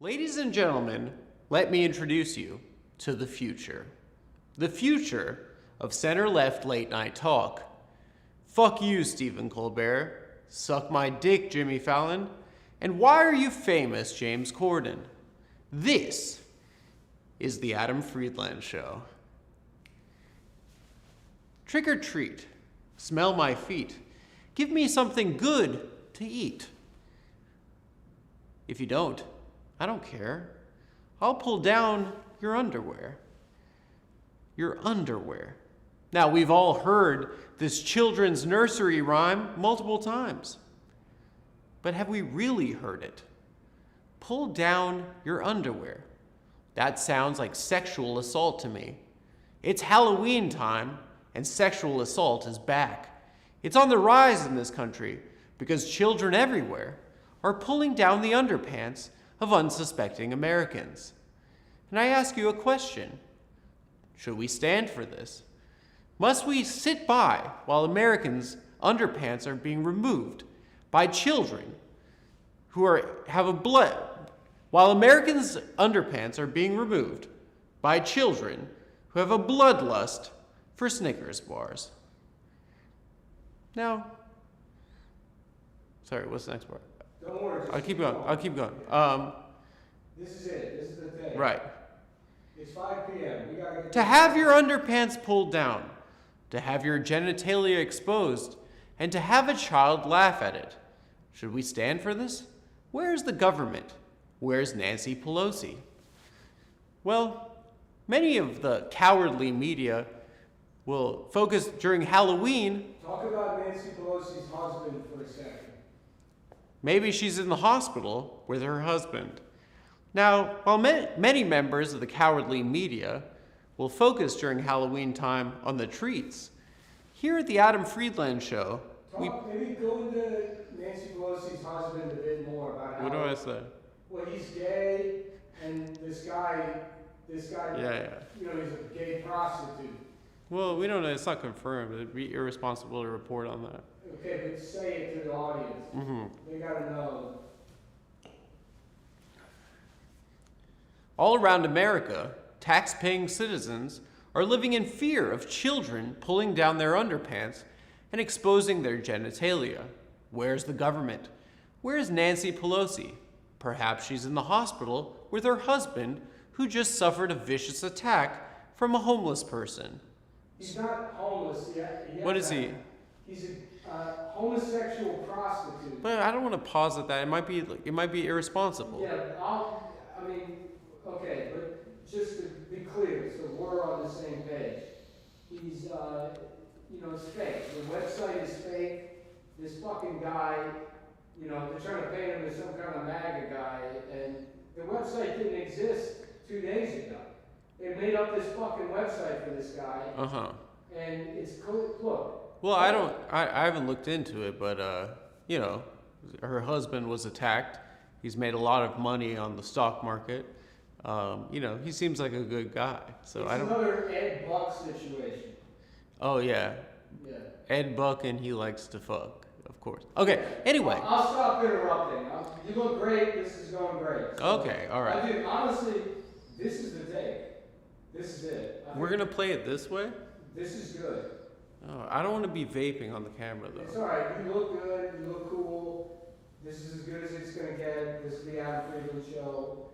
Ladies and gentlemen, let me introduce you to the future. The future of center-left late-night talk. Fuck you, Stephen Colbert. Suck my dick, Jimmy Fallon. And why are you famous, James Corden? This is the Adam Friedland Show. Trick or treat. Smell my feet. Give me something good to eat. If you don't, I don't care. I'll pull down your underwear. Your underwear. Now, we've all heard this children's nursery rhyme multiple times. But have we really heard it? Pull down your underwear. That sounds like sexual assault to me. It's Halloween time, and sexual assault is back. It's on the rise in this country because children everywhere are pulling down the underpants of unsuspecting Americans. And I ask you a question. Should we stand for this? Must we sit by while Americans' underpants are being removed by children while Americans' underpants are being removed by children who have a bloodlust for Snickers bars? Now, sorry, what's the next part? Don't worry. I'll keep going. This is it. This is the thing. Right. It's 5 p.m. We gotta get To have your underpants pulled down, to have your genitalia exposed, and to have a child laugh at it. Should we stand for this? Where's the government? Where's Nancy Pelosi? Well, many of the cowardly media will focus during Halloween. Talk about Nancy Pelosi's husband for a second. Maybe she's in the hospital with her husband. Now, while many members of the cowardly media will focus during Halloween time on the treats, here at the Adam Friedland Show, Maybe go into Nancy Pelosi's husband a bit more about how... What do I say? Well, he's gay, and this guy, Yeah. you know, he's a gay prostitute. Well, we don't know. It's not confirmed. It'd be irresponsible to report on that. Okay, but say it to the audience. Mm-hmm. They gotta know. All around America, tax-paying citizens are living in fear of children pulling down their underpants and exposing their genitalia. Where's the government? Where's Nancy Pelosi? Perhaps she's in the hospital with her husband, who just suffered a vicious attack from a homeless person. He's not homeless yet. What is he? He's a homosexual prostitute. But I don't want to pause at that. It might be irresponsible. Yeah, okay, but just to be clear, so we're on the same page. He's, it's fake. The website is fake. This fucking guy, they're trying to paint him as some kind of MAGA guy, and the website didn't exist 2 days ago. They made up this fucking website for this guy. Uh-huh. And it's, look. Well, I haven't looked into it, but, her husband was attacked. He's made a lot of money on the stock market. He seems like a good guy. So It's another Ed Buck situation. Oh, yeah. Yeah. Ed Buck, and he likes to fuck, of course. Okay, anyway. I'll stop interrupting. You look great. This is going great. So, Okay, all right. I think, honestly, this is the take. This is it. We're going to play it this way? This is good. Oh, I don't want to be vaping on the camera, though. It's all right. You look good. You look cool. This is as good as it's going to get. This is the Adam Friedland Show.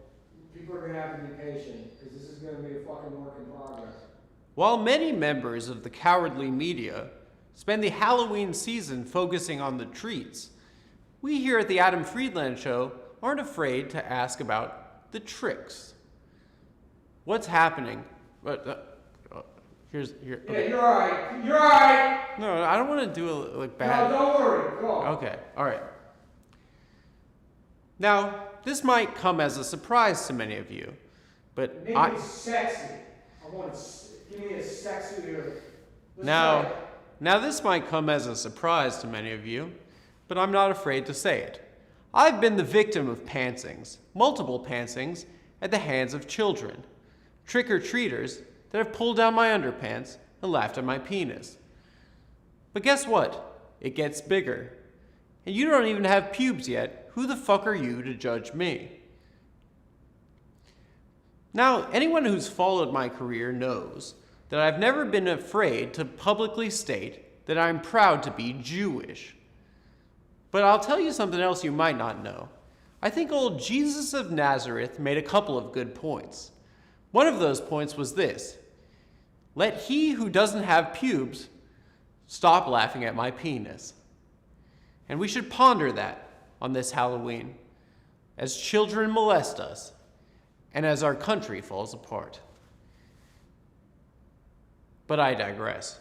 People are going to have to be patient because this is going to be a fucking work in progress. While many members of the cowardly media spend the Halloween season focusing on the treats, we here at the Adam Friedland Show aren't afraid to ask about the tricks. What's happening? Okay. Yeah, you're all right. You're all right. No, I don't want to do it like bad. No, don't worry. Go on. Okay, all right. Now, this might come as a surprise to many of you, but Make it sexy. Give me a sexier. Now, this might come as a surprise to many of you, but I'm not afraid to say it. I've been the victim of pantsings, multiple pantsings, at the hands of children, trick-or-treaters that have pulled down my underpants and laughed at my penis. But guess what? It gets bigger. And you don't even have pubes yet. Who the fuck are you to judge me? Now, anyone who's followed my career knows that I've never been afraid to publicly state that I'm proud to be Jewish. But I'll tell you something else you might not know. I think old Jesus of Nazareth made a couple of good points. One of those points was this: let he who doesn't have pubes stop laughing at my penis. And we should ponder that on this Halloween, as children molest us, and as our country falls apart. But I digress.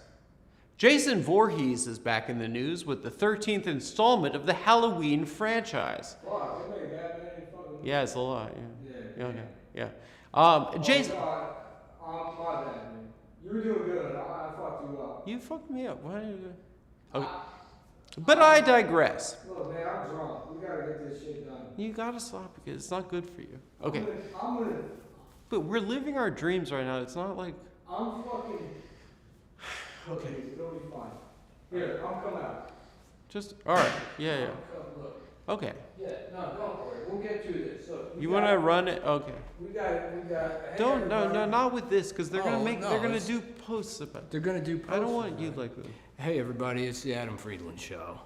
Jason Voorhees is back in the news with the 13th installment of the Halloween franchise. Wow, they made that many fucking... Yeah, it's a lot, yeah. Okay, yeah. Jason... my bad, man. You were doing good. I fucked you up. You fucked me up. Why did you... Okay. But I digress. Look, man, I'm drunk. We gotta get this shit done. You gotta stop because it's not good for you. Okay. I'm gonna... But we're living our dreams right now. It's not like... I'm fucking... Okay, it'll be fine. Here, I'm coming out. Just... Alright. Yeah. Look. Okay. Yeah, no, don't worry. We'll get through this. Look, You want to run it? Okay. We got... Don't, no, not with this, because they're Oh, they're gonna do posts about. They're gonna do posts. I don't want you like that. Hey everybody, it's the Adam Friedland Show.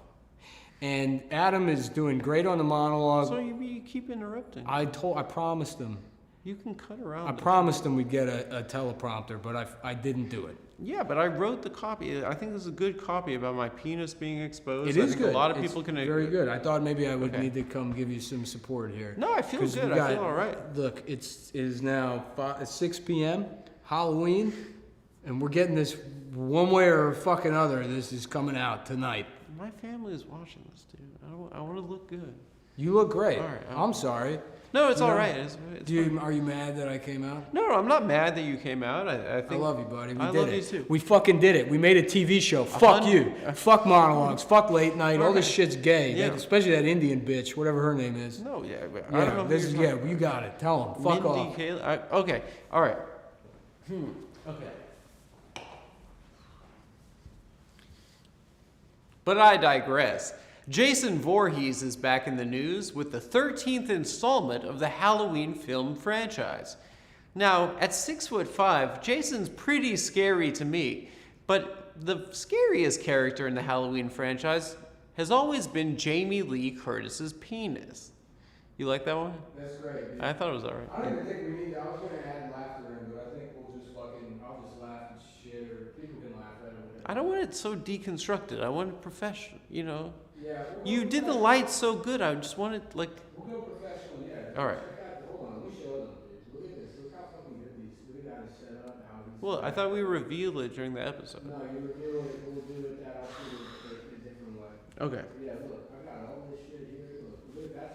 And Adam is doing great on the monologue. So you keep interrupting. I promised him. You can cut around. I promised him we'd get a teleprompter, but I didn't do it. Yeah, but I wrote the copy. I think this is a good copy about my penis being exposed. It is I think good. A lot of It's people can. very good. I thought maybe I would Okay. need to come give you some support here. No, I feel 'Cause good. we got- I feel all right. Look, it is now 6 p.m. Halloween, and we're getting this one way or fucking other. This is coming out tonight. My family is watching this, dude. I want to look good. You look great. All right, I'm sorry. No, it's You all know, right. It's fine. Are you mad that I came out? No, I'm not mad that you came out. I think I love you, buddy. We I did love it. you too. We fucking did it. We made a TV show. Fuck you. Fuck monologues. Fuck late night. All this Okay. shit's gay. Yeah. Especially that Indian bitch, whatever her name is. No, yeah, but I don't know Yeah, who this is you're talking you got it. Tell them. Fuck Mindy off. Kaling. Okay, all right. Okay. But I digress. Jason Voorhees is back in the news with the 13th installment of the Halloween film franchise. Now, at 6'5", Jason's pretty scary to me, but the scariest character in the Halloween franchise has always been Jamie Lee Curtis's penis. You like that one? That's great, dude. I thought it was all right. I don't even think we need... I was going to add laughter in, but I think we'll just fucking... I'll just laugh and shit, or people can laugh at it. I don't want it so deconstructed. I want it professional, you know? Yeah. You did the lights so good. I just wanted, like... We'll go professional, yeah. All right. Check out, hold on, let me show them, dude. Look at this. Look how fucking good these... Look at how it's set up, how he's... Well, I thought we revealed it during the episode. No, you reveal it. We'll do it that I'll do it a different way. Okay. Yeah, look. I got all this shit here. Look at that.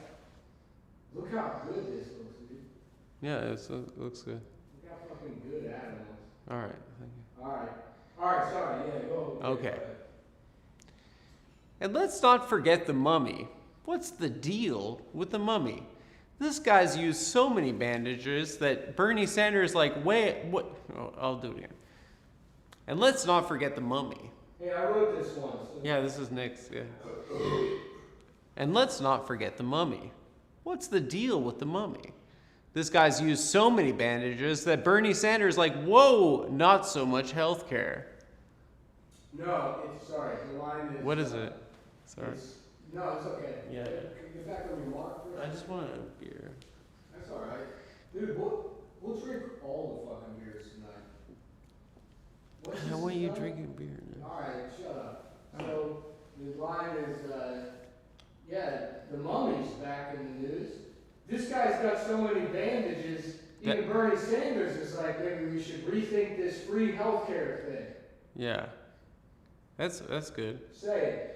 Look how good this looks, dude. Yeah, it looks good. Look how fucking good Adam is. All right. Thank you. All right, sorry, yeah, go. Okay. Go ahead. And let's not forget the mummy. What's the deal with the mummy? This guy's used so many bandages that Bernie Sanders wait, what? Oh, I'll do it again. And let's not forget the mummy. Hey, I wrote this once. So Yeah, this is Nick's, yeah. And let's not forget the mummy. What's the deal with the mummy? This guy's used so many bandages that Bernie Sanders whoa, not so much health care. No, it's sorry. The line is. What is it? Sorry. No, it's okay. Yeah. Get back on your mark. I just want a beer. That's all right, dude. We'll drink all the fucking beers tonight. What's I this want you about? drinking beer now. All right, shut up. So the line is, yeah, the mummy's back in the news. This guy's got so many bandages. Even Bernie Sanders is like, maybe we should rethink this free healthcare thing. Yeah. That's good. Say it.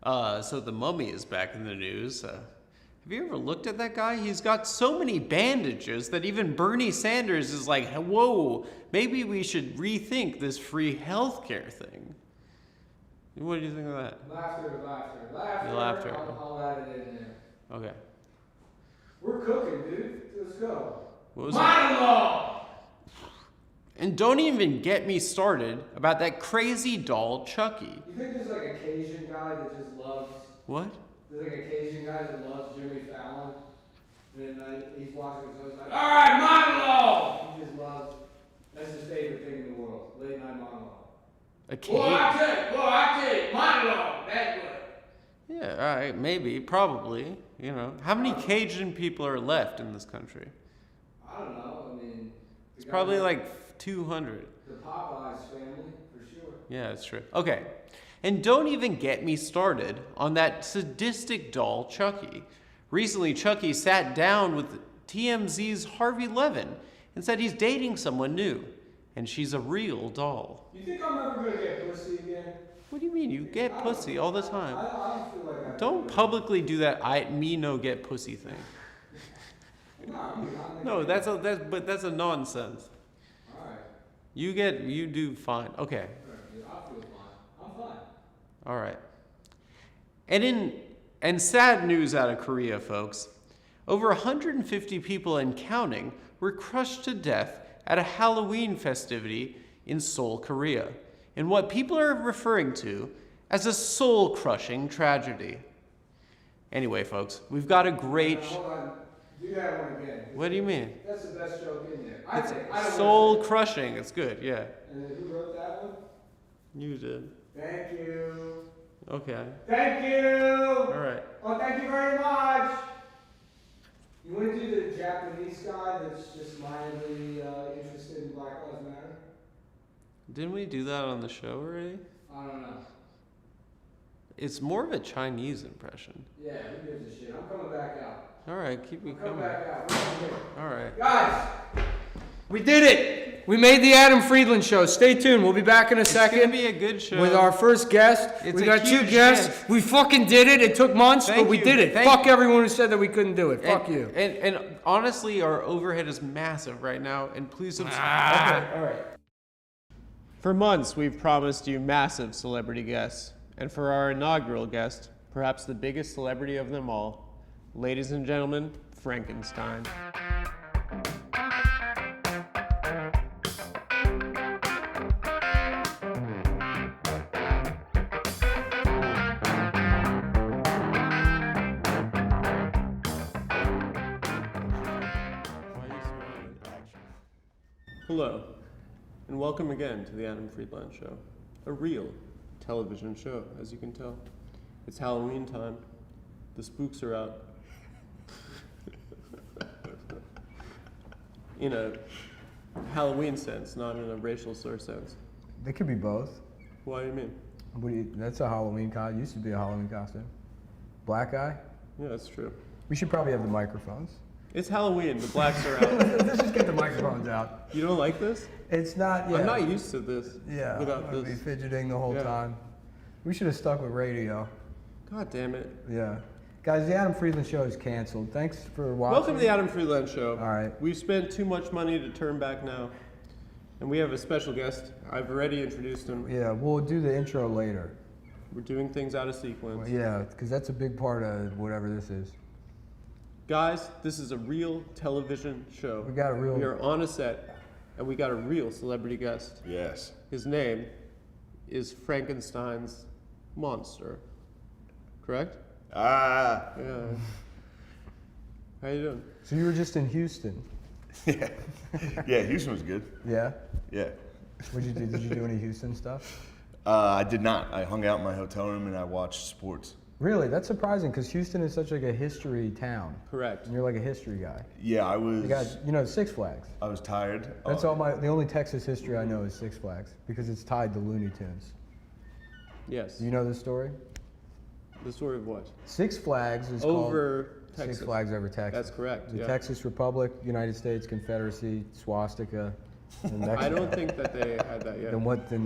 So the mummy is back in the news. Have you ever looked at that guy? He's got so many bandages that even Bernie Sanders is like, whoa, maybe we should rethink this free healthcare thing. What do you think of that? Laughter. Laughter. I'll add it in there. Okay. We're cooking, dude. Let's go. What was it? Monologue! And don't even get me started about that crazy doll Chucky. You think there's like a Cajun guy that just loves... What? There's like a Cajun guy that loves Jimmy Fallon? And he's watching his like, all right, monologue! his love. That's his favorite thing in the world. Late night monologue. A cage? I tell you, monologue. That's what. Yeah, all right, maybe, probably. You know, how many Cajun people are left in this country? I don't know. I mean, It's probably like 200. the Popeyes family, for sure. Yeah, it's true. Okay. And don't even get me started on that sadistic doll, Chucky. Recently, Chucky sat down with TMZ's Harvey Levin and said he's dating someone new, and she's a real doll. You think I'm ever gonna get pussy again? What do you mean? You get pussy all the time. I don't feel like I Don't publicly do that me no get pussy thing. No, that's a nonsense. Alright. You do fine. Okay. I feel fine. I'm fine. All right. And sad news out of Korea, folks. Over 150 people and counting were crushed to death at a Halloween festivity in Seoul, Korea, in what people are referring to as a soul-crushing tragedy. Anyway, folks, we've got a great... Hold on. Do that one again. What do you mean? That's the best joke in there. It's soul-crushing. It's good, yeah. And then who wrote that one? You did. Thank you. Okay. Thank you. All right. Oh, thank you very much. You want to do the Japanese guy that's just mildly interested in Black Lives Matter? Didn't we do that on the show already? I don't know. It's more of a Chinese impression. Yeah, who gives a shit? I'm coming back out. All right, keep me I'm coming coming. back out. Right here. All right. Guys, We did it! We made the Adam Friedland show. Stay tuned. We'll be back in a It's gonna second be a good show. with our first guest. It's We a got two huge guests. guest. We fucking did it. It took months, Thank but we you. did it. Thank Fuck you. everyone who said that we couldn't do it. Fuck and, you. And honestly, our overhead is massive right now, and please subscribe. Okay, all right. For months, we've promised you massive celebrity guests, and for our inaugural guest, perhaps the biggest celebrity of them all, ladies and gentlemen, Frankenstein. Hello, and welcome again to the Adam Friedland Show, a real television show, as you can tell. It's Halloween time. The spooks are out. In a Halloween sense, not in a racial slur sense. They could be both. What do you mean? That's a Halloween costume. Used to be a Halloween costume. Black guy. Yeah, that's true. We should probably have the microphones. It's Halloween. The blacks are out. Let's just get the microphones out. You don't like this? It's not. Yeah. I'm not used to this. Yeah. Without I'm gonna this. be fidgeting the whole Yeah. time. We should have stuck with radio. God damn it. Yeah. Guys, the Adam Friedland Show is canceled. Thanks for watching. Welcome to the Adam Friedland Show. All right. We've spent too much money to turn back now. And we have a special guest. I've already introduced him. Yeah, we'll do the intro later. We're doing things out of sequence. Yeah, because that's a big part of whatever this is. Guys, this is a real television show. We got a real. We are on a set, and we got a real celebrity guest. Yes. His name is Frankenstein's monster. Correct? Ah. Yeah. How you doing? So you were just in Houston? Yeah. Yeah, Houston was good. Yeah. Yeah. What'd you do? Did you do any Houston stuff? I did not. I hung out in my hotel room and I watched sports. Really? That's surprising because Houston is such like a history town, Correct. and you're like a history guy. Yeah, I was. You got, Six Flags. I was tired. That's the only Texas history I know is Six Flags because it's tied to Looney Tunes. Yes. Do you know this story? The story of what? Six Flags is Over called Texas. Six Flags over Texas. That's correct. The Yeah. Texas Republic, United States Confederacy, swastika, and Mexico. I don't think that they had that yet. Then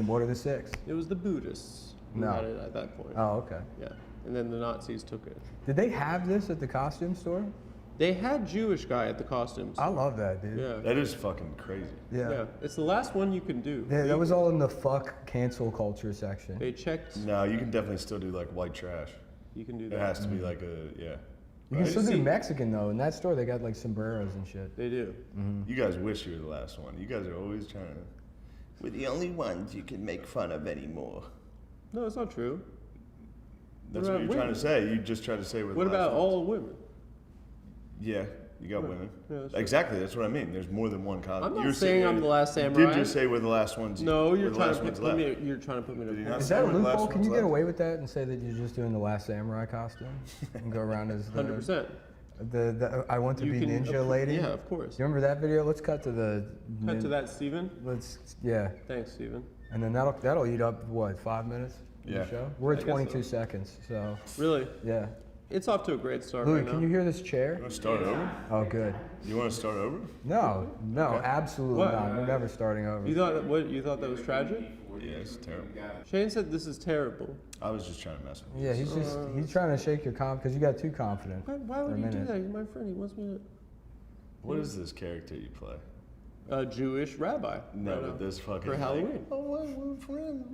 what are the six? It was the Buddhists who No. had it at that point. Oh, okay. Yeah. And then the Nazis took it. Did they have this at the costume store? They had Jewish guy at the costumes. I love that, dude. Yeah. That is fucking crazy. Yeah. It's the last one you can do. Yeah, that was all in the fuck cancel culture section. They checked. No, you can definitely still do like white trash. You can do It that. has to be like a, yeah. You can Right? still do See- Mexican though. In that store, they got like sombreros and shit. They do. You guys wish you were the last one. You guys are always trying to. We're the only ones you can make fun of anymore. No, it's not true. That's What what about you're trying women? to say. You just tried to say we're the What last about ones. all women? Yeah. You got women. Yeah, that's true. Exactly. That's what I mean. There's more than one costume. I'm not saying I'm the last You samurai. did just say we're the last ones. No, we're you're the trying last to ones put me. left. You're trying to put me Did to. you not Is say that a we're the last loophole? Can ones you get left? away with that and say that you're just doing the last samurai costume and go around as the 100%. the I want to You be can ninja lady? Yeah, of course. You remember that video? Let's cut to the. Cut to that, Steven. Yeah, Thanks, Steven. and then that'll eat up what 5 minutes? Of Yeah. The show. We're at I guess 22 so. seconds, so Really? yeah. It's off to a great start Louis, right now. can you hear this chair? You want to start over? Oh, good. You want to start over? No, absolutely What? not. We're never starting over. You thought what? You thought that was tragic? Yeah, it's terrible. Shane said this is terrible. I was just trying to mess with you. Yeah, he's trying to shake your because you got too confident. Why for would a you do minute. that? You're my friend. He wants me to. What is this character you play? A Jewish rabbi. No, right now. but this fucking For like, Halloween. oh, we're friends.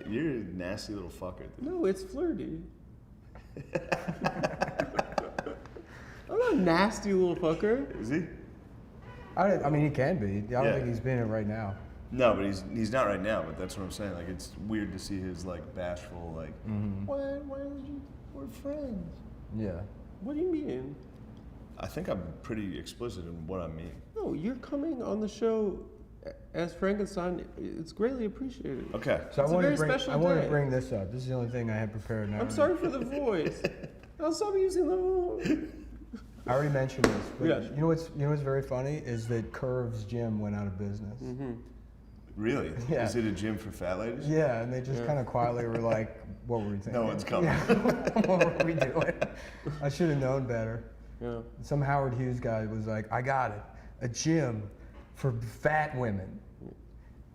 You're a nasty little fucker, dude. No, it's flirty. I'm not a nasty little fucker. Is he? I mean, he can be. I don't Yeah. think he's being it right now. No, but he's not right now. But that's what I'm saying. Like, it's weird to see his like bashful like. Why would you? We're friends. Yeah. What do you mean? I think I'm pretty explicit in what I mean. No, you're coming on the show as Frankenstein. It's greatly appreciated. Okay. So It's a very special I want day. to bring this up. This is the only thing I had prepared now. I'm sorry for the voice. I'll stop using the voice. I already mentioned this, but Yes. you know what's very funny is that Curve's gym went out of business. Really? Yeah. Is it a gym for fat ladies? Yeah, and they just kind of quietly were like, "What were we thinking? No one's coming. Yeah. What were we doing? I should have known better." Yeah. Some Howard Hughes guy was like, "I got it, a gym for fat women,"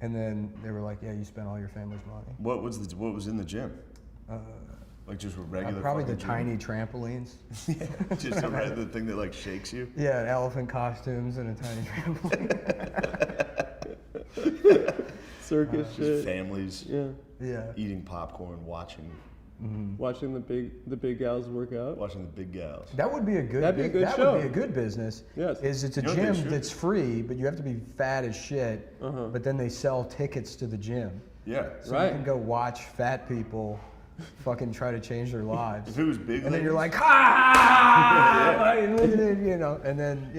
and then they were like, "Yeah, you spent all your family's money." What was in the gym? Like just a regular. Probably the fucking tiny trampolines. gym? Just a regular thing that like shakes you. Yeah, elephant costumes and a tiny trampoline. Circus Just shit. families Yeah. Yeah. eating popcorn, watching Watching the big gals work out. the big gals. That would be a good. That'd be a good that show. would be a good business. Yes. Is it's a You know what they gym should? that's free, but you have to be fat as shit. But then they sell tickets to the gym, Yeah. so Right. you can go watch fat people, fucking try to change their lives. If it was big, And then you're ladies- like, ha! And look at it, you know. And then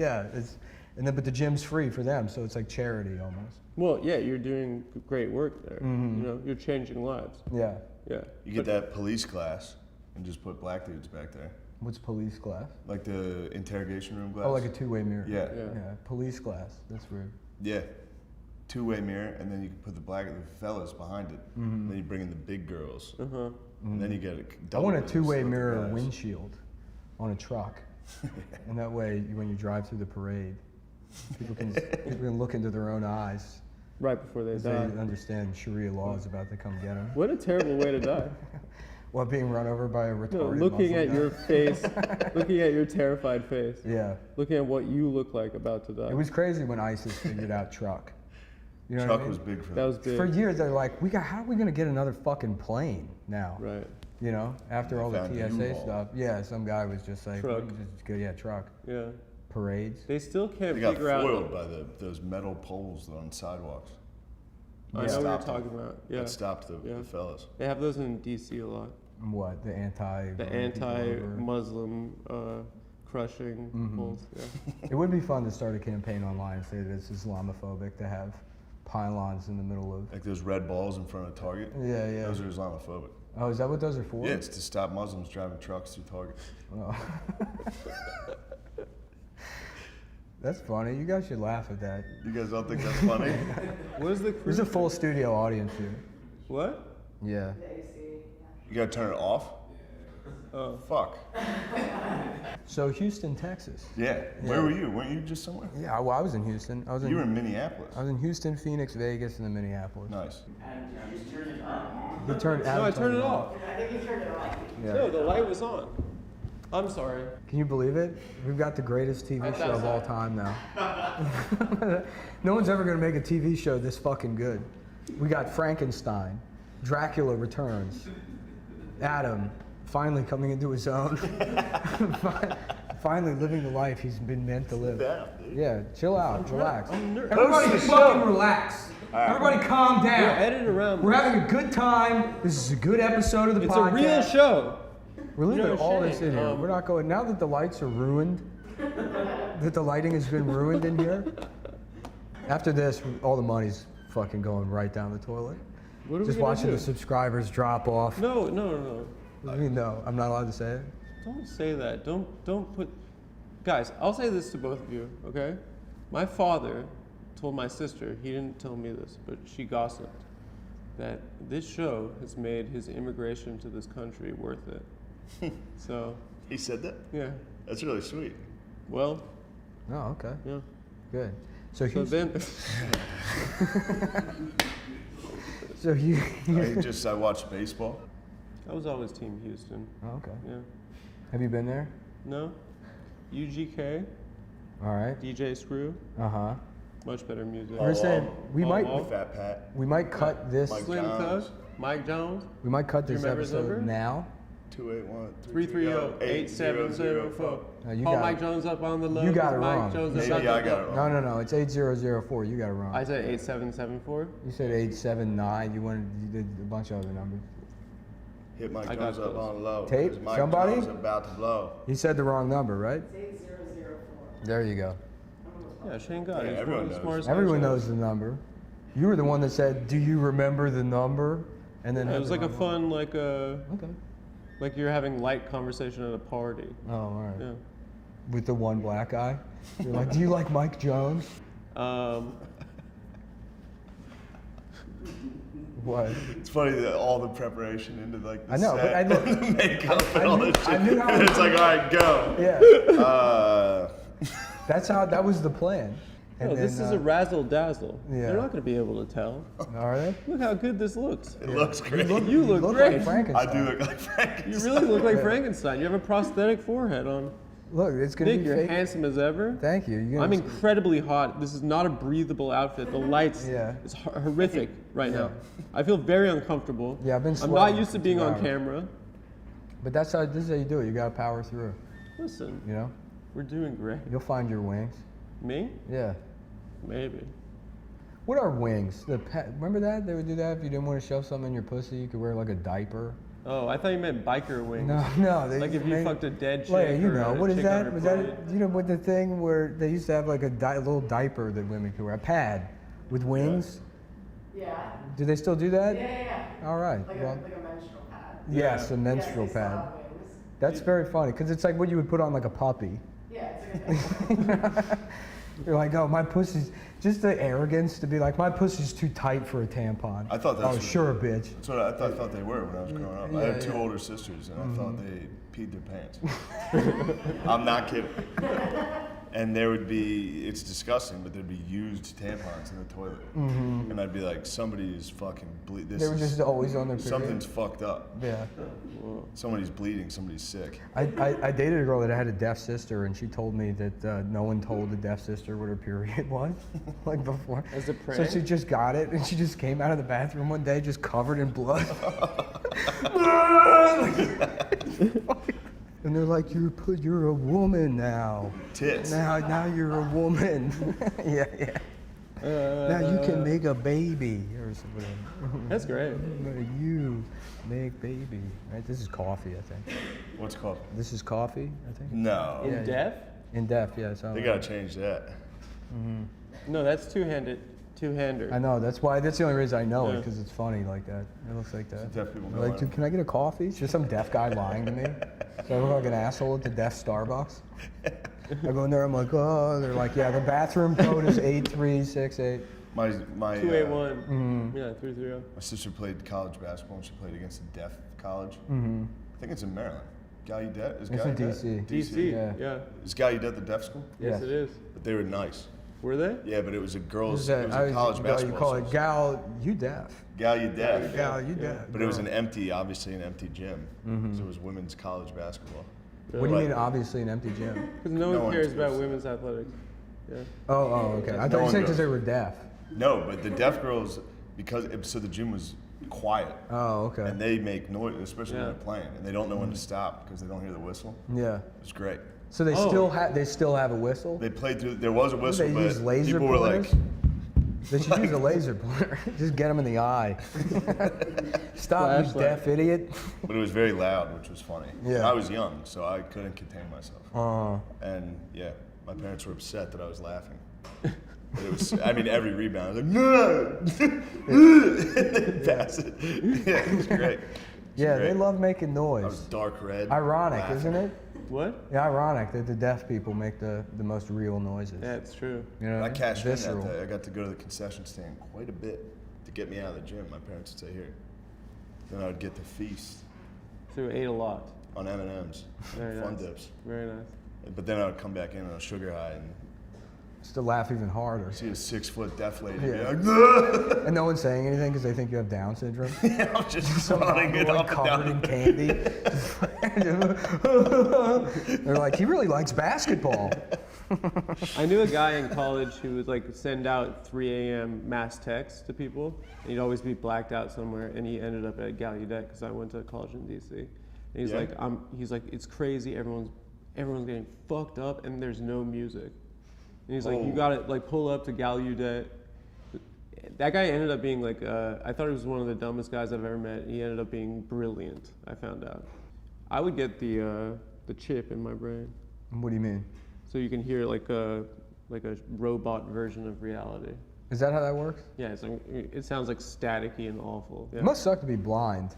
but the gym's free for them, so it's like charity almost. Well, yeah, you're doing great work there. You know, you're changing lives. Yeah. Yeah. you get that police class and just put black dudes back there, What's police class? like the interrogation room class. Oh, like a two-way mirror. Yeah. Yeah. Yeah. Police class. That's weird. Yeah. Two-way mirror, and then you can put the fellas behind it. Then you bring in the big girls. And then you get a I double want a business two-way with the mirror guys. windshield on a truck, and that way, when you drive through the parade, people can look into their own eyes. Right before they As they die. understand Sharia law is about to come get them. What a terrible way to die. While being run over by a retarded No, looking Muslim at guy. your face, looking at your terrified face, Yeah. looking at what you look like about to die. It was crazy when ISIS figured out truck. You know Truck what I mean? was big for That them. was big. For years, they're like, how are we gonna get another fucking plane now? Right. You know, after They all the found TSA U-Haul. stuff. Yeah, some guy was just like, Truck. just go, yeah, truck. Yeah. Parades. They still can't They got figure out. foiled by those metal poles on sidewalks. I know what you're Stopped them. talking about. Yeah. That stopped Yeah. the fellas. They have those in DC a lot. What, the anti... The anti-Muslim crushing poles. Yeah. It would be fun to start a campaign online and say that it's Islamophobic to have pylons in the middle of... Like those red balls in front of Target. Yeah, yeah. Those are Islamophobic. Oh, is that what those are for? Yeah, it's to stop Muslims driving trucks through Target. Oh. That's funny. You guys should laugh at that. You guys don't think that's funny? What is the There's a full studio audience here. What? Yeah. You gotta turn it off? Oh. Fuck. So Houston, Texas. Yeah. Where were you? Weren't you just somewhere? Yeah, well, I was in Houston. I was You were in Minneapolis. I was in Houston, Phoenix, Vegas, and then Minneapolis. Nice. He turned. No, I turned it off. Yeah. No, the light was on. I'm sorry. Can you believe it? We've got the greatest TV show of all time now. No one's ever gonna make a TV show this fucking good. We got Frankenstein, Dracula returns, Adam finally coming into his own, finally living the life he's been meant to live. Yeah, chill out, relax. Everybody fucking relax. Everybody calm down. Yeah, edit around. We're having a good time. This is a good episode of the It's podcast. a real show. We're leaving No all shade. this in here. We're not going, now that the lights are ruined, that the lighting has been ruined in here? After this, all the money's fucking going right down the toilet. What are Just we gonna watching do? the subscribers drop off. No. I mean, no, I'm not allowed to say it. Don't say that. Don't put. Guys, I'll say this to both of you, okay? My father told my sister, he didn't tell me this, but she gossiped, that this show has made his immigration to this country worth it. So, He said that? yeah. That's really sweet. Well, Oh, okay, yeah. good. So So Houston, then, so you. I watched baseball. I was always Team Houston. Oh, okay. Yeah. Have you been there? No? UGK, All right. DJ Screw, Uh huh. much better music. We're saying we Oh, might oh. Fat Pat. cut this. Mike Slim Thug, Jones. Mike Jones, We might cut Do you this remember his episode number? now. 330-8704. No, you Call got Mike it. Jones up on the low. You got 'cause it Mike wrong. Jones Yeah, is yeah, up I on got it the- wrong. No, it's 8004. You got it wrong. I said 8774. You said 879. You did a bunch of other numbers. Hit Mike I got Jones up those. on low. Tape? 'cause Mike Somebody? Jones about to blow. You said the wrong number, right? It's 8004. There you go. Yeah, Shane got Yeah, it. He's everyone one of the knows. smartest Everyone guys. knows the number. You were the one that said, "Do you remember the number?" And then Yeah, it had was the like a wrong fun, number. Okay. like you're having light conversation at a party. Oh, all right. Yeah. With the one black guy. You're like, "Do you like Mike Jones?" What? It's funny that all the preparation into like the I know, but set, I look- the makeup I and all knew- this shit. I knew how and it it's like, all right, go. Yeah. That was the plan. No, this is a razzle dazzle. yeah. They're not going to be able to tell. Are they? Look how good this looks. It looks great. You look like great. Frankenstein. I do look like Frankenstein. You really look like Frankenstein. You have a prosthetic forehead on. Look, it's gonna Nick, be you're fake. handsome as ever. Thank you. You're I'm gonna- incredibly hot. This is not a breathable outfit. The lights Yeah. is horrific right now. I feel very uncomfortable. Yeah, I've been I'm not sweating used to for being 2 on hours. camera. But this is how you do it. You gotta power through. Listen, You know, we're doing great. you'll find your wings. Me? Yeah. Maybe. What are wings? Remember that they would do that if you didn't want to shove something in your pussy, you could wear like a diaper. Oh, I thought you meant biker wings. No. They Like if you fucked a dead chick Like, you or know, a what is chick that? on her Was that period. you know what the thing where they used to have like a little diaper that women could wear, a pad with wings? Yeah. Do they still do that? Yeah. All right. Like Well, a menstrual pad. yes, a Yes, menstrual they still pad. have wings. That's very funny because it's like what you would put on like a puppy. Yeah, it's like You're like, oh, my pussy's just the arrogance to be like, my pussy's too tight for a tampon. I thought that's Oh, what- sure, bitch. That's what I thought they were when I was growing up. I had two Yeah. older sisters, and I thought they peed their pants. I'm not kidding. And there would be, it's disgusting, but there'd be used tampons in the toilet. And I'd be like, somebody is fucking bleeding. They were just always on their period. Something's fucked up. Yeah. Somebody's bleeding, somebody's sick. I dated a girl that had a deaf sister, and she told me that no one told the deaf sister what her period was, like before. As a So prank? she just got it, and she just came out of the bathroom one day just covered in blood. And they're like, you're a woman now. Tits. Now you're a woman. yeah. Now you can make a baby or something. That's great. You make baby. Right? This is coffee, I think. What's it called? This is coffee, I think. No. In Yeah. deaf? In deaf, yeah. So They gotta change that. No, that's two-handed. Two-hander. I know. That's the only reason I know it Yeah. because it's funny like that. It looks like that. Deaf people They're go like, on. dude, can I get a coffee? It's just some deaf guy lying to me. So I look like an asshole at the deaf Starbucks. I go in there. I'm like, oh. They're like, yeah. The bathroom code is 8368. My 281. Yeah, 330. my sister played college basketball, and she played against a deaf college. I think it's in Maryland. Gallaudet? Is It's in Gallaudet? DC. DC. Yeah. Yeah. Is Gallaudet the deaf school? Yes, Yeah. it is. But they were nice. Were they? Yeah, but it was a girls. Is It was a college you basketball. call it school. gal, you deaf. Gallaudet. Gal, you deaf. But it was obviously an empty gym. So it was women's college basketball. What do you Like- mean, obviously, an empty gym? Because no No one one cares cares. about women's athletics. Yeah. Oh, okay. I thought you one said goes. because they were deaf. No, but the deaf girls, so the gym was quiet. Oh, okay. And they make noise, especially when Yeah. they're playing, and they don't know when to stop because they don't hear the whistle. Yeah. It was great. So they Oh. still have a whistle? They played through. There was a whistle, They but use laser people were like, pointers? They should use a laser pointer. Just get them in the eye. Stop, you Flashlight. deaf idiot. but it was very loud, which was funny. Yeah. I was young, so I couldn't contain myself. And yeah, My parents were upset that I was laughing. But it was, I mean, every rebound, I was like, no! Pass it. Yeah, it was great. Yeah, great. they love making I was noise. dark red. Ironic, laughing. isn't it? What? Yeah, ironic that the deaf people make the most real noises. Yeah, it's true. You know, I cashed visceral. in that day. I got to go to the concession stand quite a bit to get me out of the gym. My parents would say, here. Then I would get to feast So you ate a lot. on M&Ms, Very fun nice. dips. Very nice. But then I would come back in on a sugar high and Just to laugh even harder. see a 6-foot deaf lady Yeah. be like, "No!" And no one's saying anything because they think you have Down syndrome. I'm just running it Like up and covered in down. candy. They're like, he really likes basketball. I knew a guy in college who would like send out 3 a.m. mass texts to people, and he'd always be blacked out somewhere. And he ended up at Gallaudet because I went to college in D.C. And he's Yeah. like, it's crazy. Everyone's getting fucked up, and there's no music. And he's like, you Oh. gotta like pull up to Gallaudet. That guy ended up being like, I thought he was one of the dumbest guys I've ever met. He ended up being brilliant. I found out. I would get the chip in my brain, What do you mean? so you can hear like a robot version of reality. Is that how that works? Yeah, it sounds like staticky and awful. Yeah. It must suck to be blind.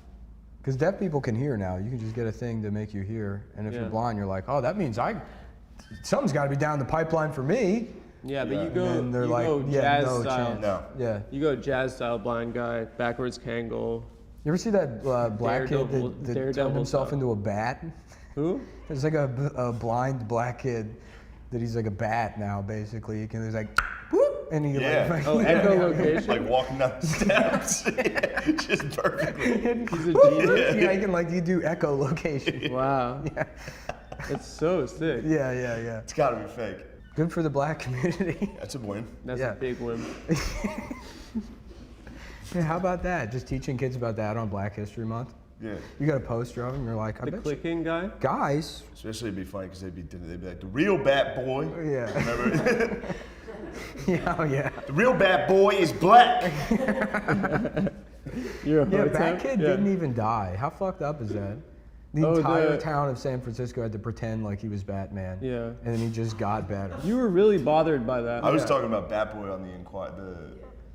Because deaf people can hear now. You can just get a thing to make you hear. And if Yeah. you're blind, you're like, oh, that means something's got to be down the pipeline for me. Yeah, but Yeah. you And go, then they're you like, go yeah, jazz no style. chance. No. Yeah. You go jazz style blind guy, backwards Kangol. You ever see that black kid Daredevil- that turned Daredevil himself style. into a bat? Who? There's like a blind black kid that he's like a bat now, basically. He's like, whoop, and he Yeah. like, Oh, echolocation. Like walking down the steps. Just perfectly. He's a genius. yeah, he can like you do echolocation. Wow. Yeah. It's so sick. Yeah, yeah, yeah. It's gotta be fake. Good for the black community. That's a win. That's Yeah. a big win. Yeah, how about that? Just teaching kids about that on Black History Month. Yeah. You got a poster of him. You're like, I The bet you clicking guy. guys. Especially it'd be funny because they'd be like, the real bat boy. Yeah. Remember? Yeah, oh, yeah. The real bat boy is black. You're a Yeah, hotep? Bat Kid Yeah. didn't even die. How fucked up is that? The Oh, entire the- town of San Francisco had to pretend like he was Batman. Yeah. And then he just got better. You were really bothered by that. I was Yeah. talking about Bat Boy on the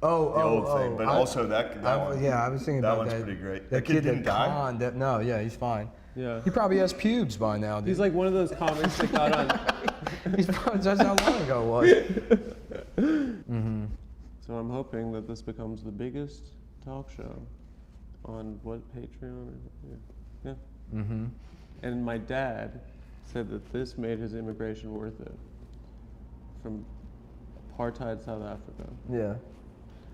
the Oh, old thing, but also that one. Yeah, I was thinking that about one's that. pretty great. That kid didn't that die. conned that- no, yeah, he's fine. Yeah. He probably has pubes by now, dude. He's like one of those comics that got on. He's probably, that's how long ago it was. So I'm hoping that this becomes the biggest talk show on what Patreon? Yeah. Mm-hmm. And my dad said that this made his immigration worth it from apartheid South Africa. Yeah.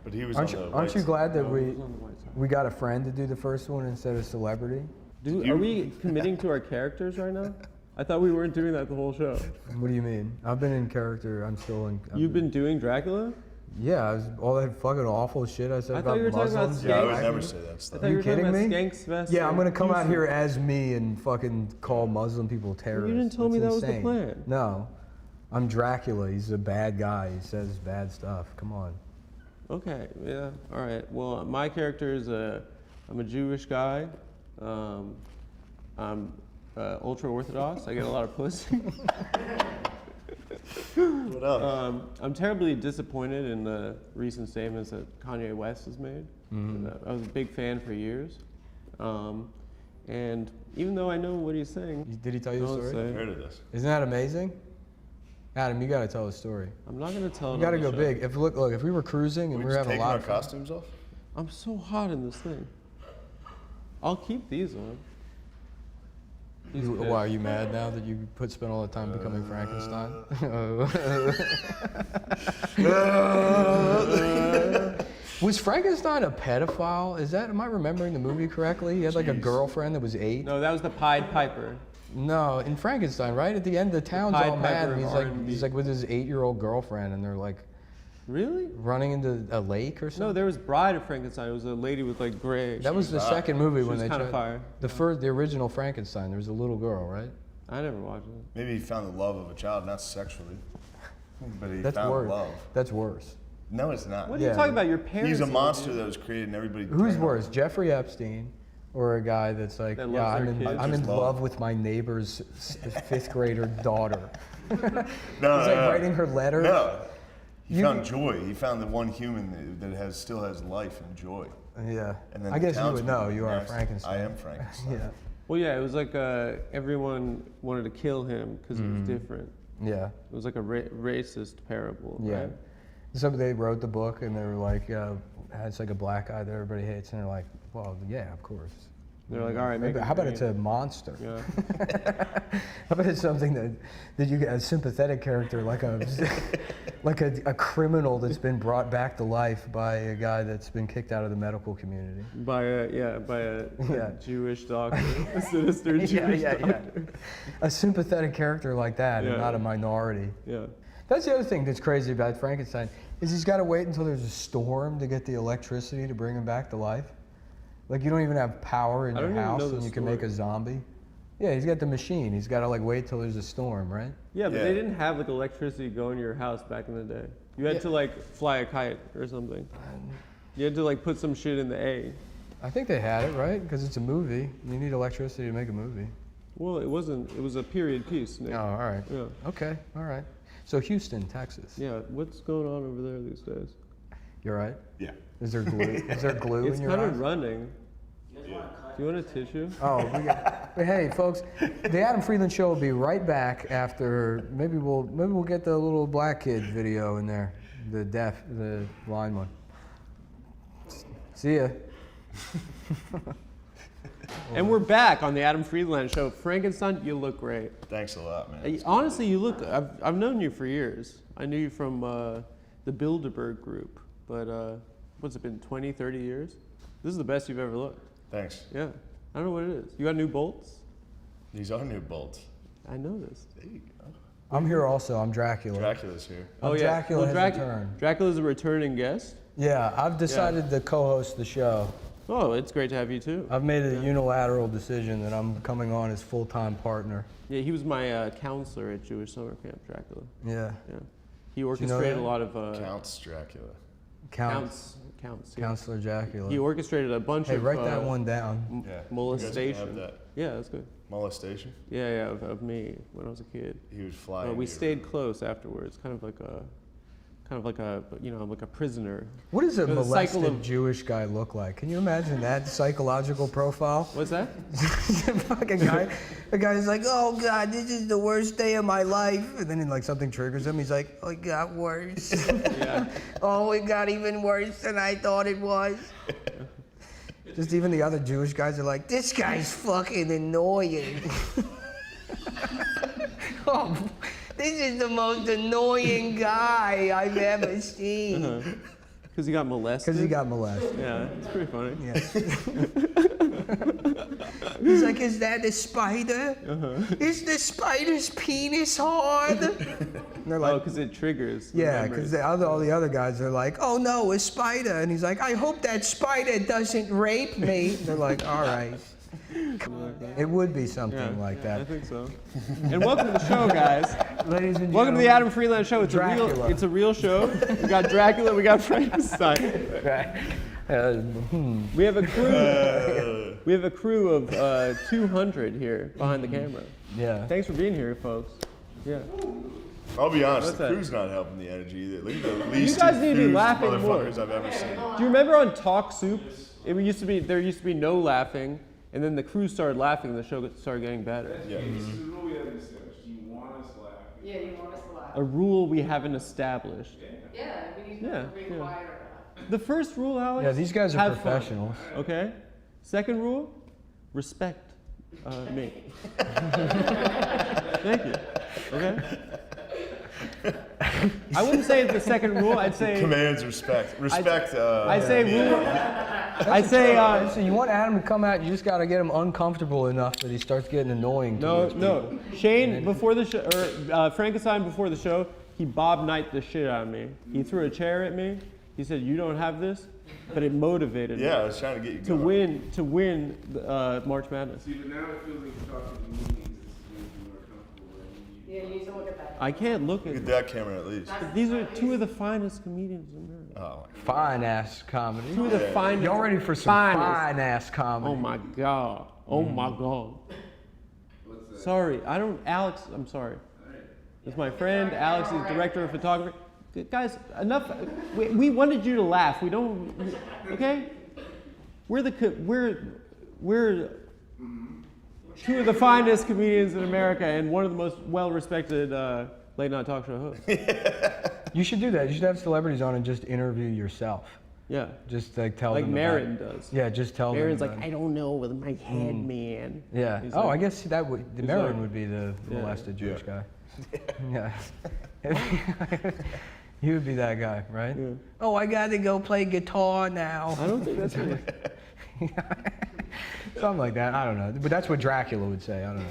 But he was Aren't on you, the aren't you white glad that No, we he was on the white side. we got a friend to do the first one instead of celebrity? Dude, You- are we committing to our characters right now? I thought we weren't doing that the whole show. What do you mean? I've been in character. I'm still in. You've been doing Dracula? Yeah, I was, all that fucking awful shit I said I about thought you were talking about Muslims. Yeah, I would Skanks. never say that I stuff. thought you were talking kidding about me? Skanks Vest. Yeah, I'm gonna come out Houston. here as me and fucking call Muslim people terrorists. didn't tell me That's that was the insane. plan. No, I'm Dracula. He's a bad guy. He says bad stuff. Come on. Okay, yeah, all right. Well, my character is I'm a Jewish guy. I'm ultra orthodox. I get a lot of pussy. What else? I'm terribly disappointed in the recent statements that Kanye West has made. Mm-hmm. And I was a big fan for years. And even though I know what he's saying, Did he tell you the don't story? say. I've heard of this. Isn't that amazing? Adam, you gotta tell the story. I'm not going to tell it You gotta on the go show. big. If look, if we were cruising and We we were just having a taking lot our of fun. costumes off? I'm so hot in this thing. I'll keep these on. He's Why pissed. are you mad now that you spent all the time becoming Frankenstein? Was Frankenstein a pedophile? Am I remembering the movie correctly? He had like a Jeez. girlfriend that was 8. No, that was the Pied Piper. No, in Frankenstein, right at the end, the town's Pied all mad, Piper and R&B. he's like with his 8-year-old girlfriend, and they're like Really? running into a lake or something. No, there was Bride of Frankenstein. It was a lady with like gray. That was the second movie She when was they kinda tried. fire. The original Frankenstein. There was a little girl, right? I never watched it. Maybe he found the love of a child, not sexually. But he That's found worse. love. That's worse. No, it's not. What are Yeah. you talking about? Your parents? He's a are- monster that was created and everybody. Who's turned on worse, him. Jeffrey Epstein Or a guy that's like, That yeah, loves I'm their in, kids. I'm in Just love love. with my neighbor's fifth grader daughter. No, He's like writing her letters. No, he You- found joy. He found the one human that still has life and joy. Yeah. And then I the guess you would townspeople know. You are nasty. Frankenstein. I am Frankenstein. Yeah. Well, yeah, it was like everyone wanted to kill him because he was different. Yeah. It was like a racist parable. Yeah. Right? Somebody wrote the book and they were like, it's like a black guy that everybody hates, and they're like, well, yeah, of course. They're like, all right, make Maybe, him how about green. it's a monster? Yeah. How about it's something that you get a sympathetic character, like a like a criminal that's been brought back to life by a guy that's been kicked out of the medical community. By a Yeah. Jewish doctor, a sinister Jewish doctor. A sympathetic character like that, and Yeah. not a minority. Yeah. That's the other thing that's crazy about Frankenstein is he's got to wait until there's a storm to get the electricity to bring him back to life. Like you don't even have power in I your don't even house know the and you can make a story. zombie. Yeah, he's got the machine. He's got to like wait till there's a storm, right? Yeah, but Yeah. they didn't have like electricity going to your house back in the day. You had to like fly a kite or something. You had to like put some shit in the A. I think they had it, right? Because it's a movie. You need electricity to make a movie. Well, it wasn't. It was a period piece, Nick. Oh, all right. Yeah. Okay, all right. So Houston, Texas. Yeah. What's going on over there these days? You're right. Yeah. Is there glue? Is there glue It's in your kind eyes? of running. Do you want a tissue? Oh, but hey, folks, the Adam Friedland Show will be right back after. Maybe we'll get the little black kid video in there, the blind one. See ya. And we're back on the Adam Friedland Show. Frankenstein, you look great. Thanks a lot, man. Honestly, you look. I've known you for years. I knew you from the Bilderberg group, but what's it been? 20, 30 years? This is the best you've ever looked. Thanks. Yeah. I don't know what it is. You got new bolts? These are new bolts. I know this. There you go. I'm here also. I'm Dracula. Dracula's here. Dracula has returned. Dracula's a returning guest. Yeah, I've decided to co-host the show. Oh, it's great to have you too. I've made a unilateral decision that I'm coming on as full-time partner. Yeah, he was my counselor at Jewish summer camp, Dracula. Yeah. Yeah. He you know orchestrated that? a lot of Counts Dracula. counts. Yeah. Counselor Dracula. He orchestrated a bunch Hey, of write that one down. Yeah. molestation. You guys can have that. Yeah, that's good. Molestation? Yeah, of me when I was a kid. He would fly. in We your stayed room. close afterwards, kind of like a prisoner. What does a The cycle molested of- Jewish guy look like? Can you imagine that psychological profile? What's that? Fucking guy. The guy's like, oh God, this is the worst day of my life. And then like something triggers him. He's like, oh, it got worse. Yeah. Oh, it got even worse than I thought it was. Just even the other Jewish guys are like, this guy's fucking annoying. Oh, this is the most annoying guy I've ever seen. Because he got molested. Because he got molested. Yeah, it's pretty funny. Yeah. He's like, is that a spider? Is the spider's penis hard? And they're Oh, like, because it triggers. the yeah, memories. because all the other guys are like, oh no, a spider. And he's like, I hope that spider doesn't rape me. And they're like, all right. It would be something like I that. think so. And welcome to the show, guys. Ladies and Welcome to the gentlemen. Adam Friedland Show. It's Dracula. a real show. We got Dracula. We got Frankenstein. We have a crew. We have a crew of 200 here behind the camera. Yeah. Thanks for being here, folks. Yeah. I'll be honest, What's the that? crew's not helping the energy either. Look at the least guys need to be confused laughing more. motherfuckers I've ever seen. Do you remember on Talk Soup? There used to be no laughing, and then the crew started laughing, and the show started getting better. Yeah. This is the rule we haven't established. You want us laughing. Yeah, you want us to laugh. A rule we haven't established. Yeah, we need to Yeah, be yeah. quiet or The first rule, Alex. Yeah, these guys are have fun, professionals. okay. Second rule, respect me. Thank you. Okay. I wouldn't say it's the second rule. I'd say. Commands respect. Respect. I'd say rule. I'd say. So you want Adam to come out, you just got to get him uncomfortable enough that he starts getting annoying. No. Shane before the show, or Frankenstein before the show, he Bob Knight the shit out of me. He threw a chair at me. He said, "You don't have this," but it motivated me Yeah, I was trying to get you to going. win March Madness. See, but now it feels like you're talking to me. This is making me more comfortable. Yeah, you need to look at that. I can't look Look at at that camera at least. These are two of the finest comedians in America. Oh, Fine ass comedy. Two of the finest. Y'all ready for some finest. fine ass comedy? Oh my god. Oh my god. What's that? Sorry, I don't. Alex, I'm sorry. It's my friend. Alex is director of photography. Guys, enough. We wanted you to laugh. We don't. Okay. We're two of the finest comedians in America and one of the most well-respected late night talk show hosts. You should do that. You should have celebrities on and just interview yourself. Yeah. Just like tell Like them. Marin about, does. Yeah, just tell Marin's them. like, I don't know with my head, man. Yeah. He's Oh, like- I guess that would. The he's Marin like- would be the Yeah. molested Jewish Yeah. guy. Yeah. He would be that guy, right? Yeah. Oh, I got to go play guitar now. I don't think that's what Something like that. I don't know. But that's what Dracula would say. I don't know.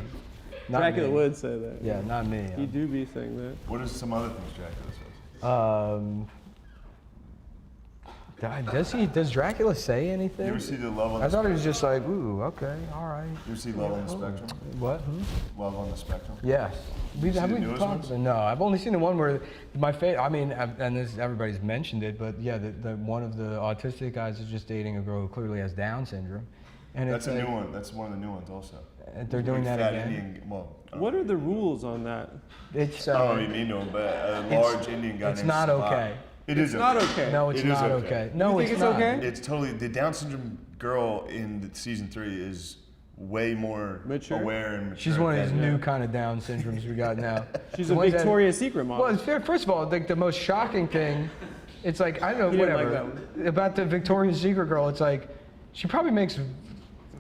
Not Dracula me. would say that. Yeah, not me. He do be saying that. what are some other things Dracula says? Does Dracula say You anything? ever see the Love on I the thought he Spectrum? was just like, ooh, okay, all right. You ever see Love on the Spectrum? What? Love on the Spectrum? Yes. see Have the we newest talked? ones? No, I've only seen the one where my favorite. I mean, and this everybody's mentioned it, but yeah, the one of the autistic guys is just dating a girl who clearly has Down syndrome, and That's it's a like, new one. That's one of the new ones also. and they're doing Big that fat again. Indian, well, I don't What know. are the rules on that? It's I don't know what you mean to him, but a large Indian guy it's named not Spot. okay. It is It's not okay. No, it's It is not okay. okay. No, You think it's it's not. okay? It's totally, the Down syndrome girl in season 3 is way more Mature? aware and mature. She's one of these than- new kind of Down syndromes we got now. She's The a ones that- Victoria's Secret model. Well, it's fair. First of all, like the most shocking thing, it's like I don't know, You didn't like whatever. that About the Victoria's Secret girl, it's like she probably makes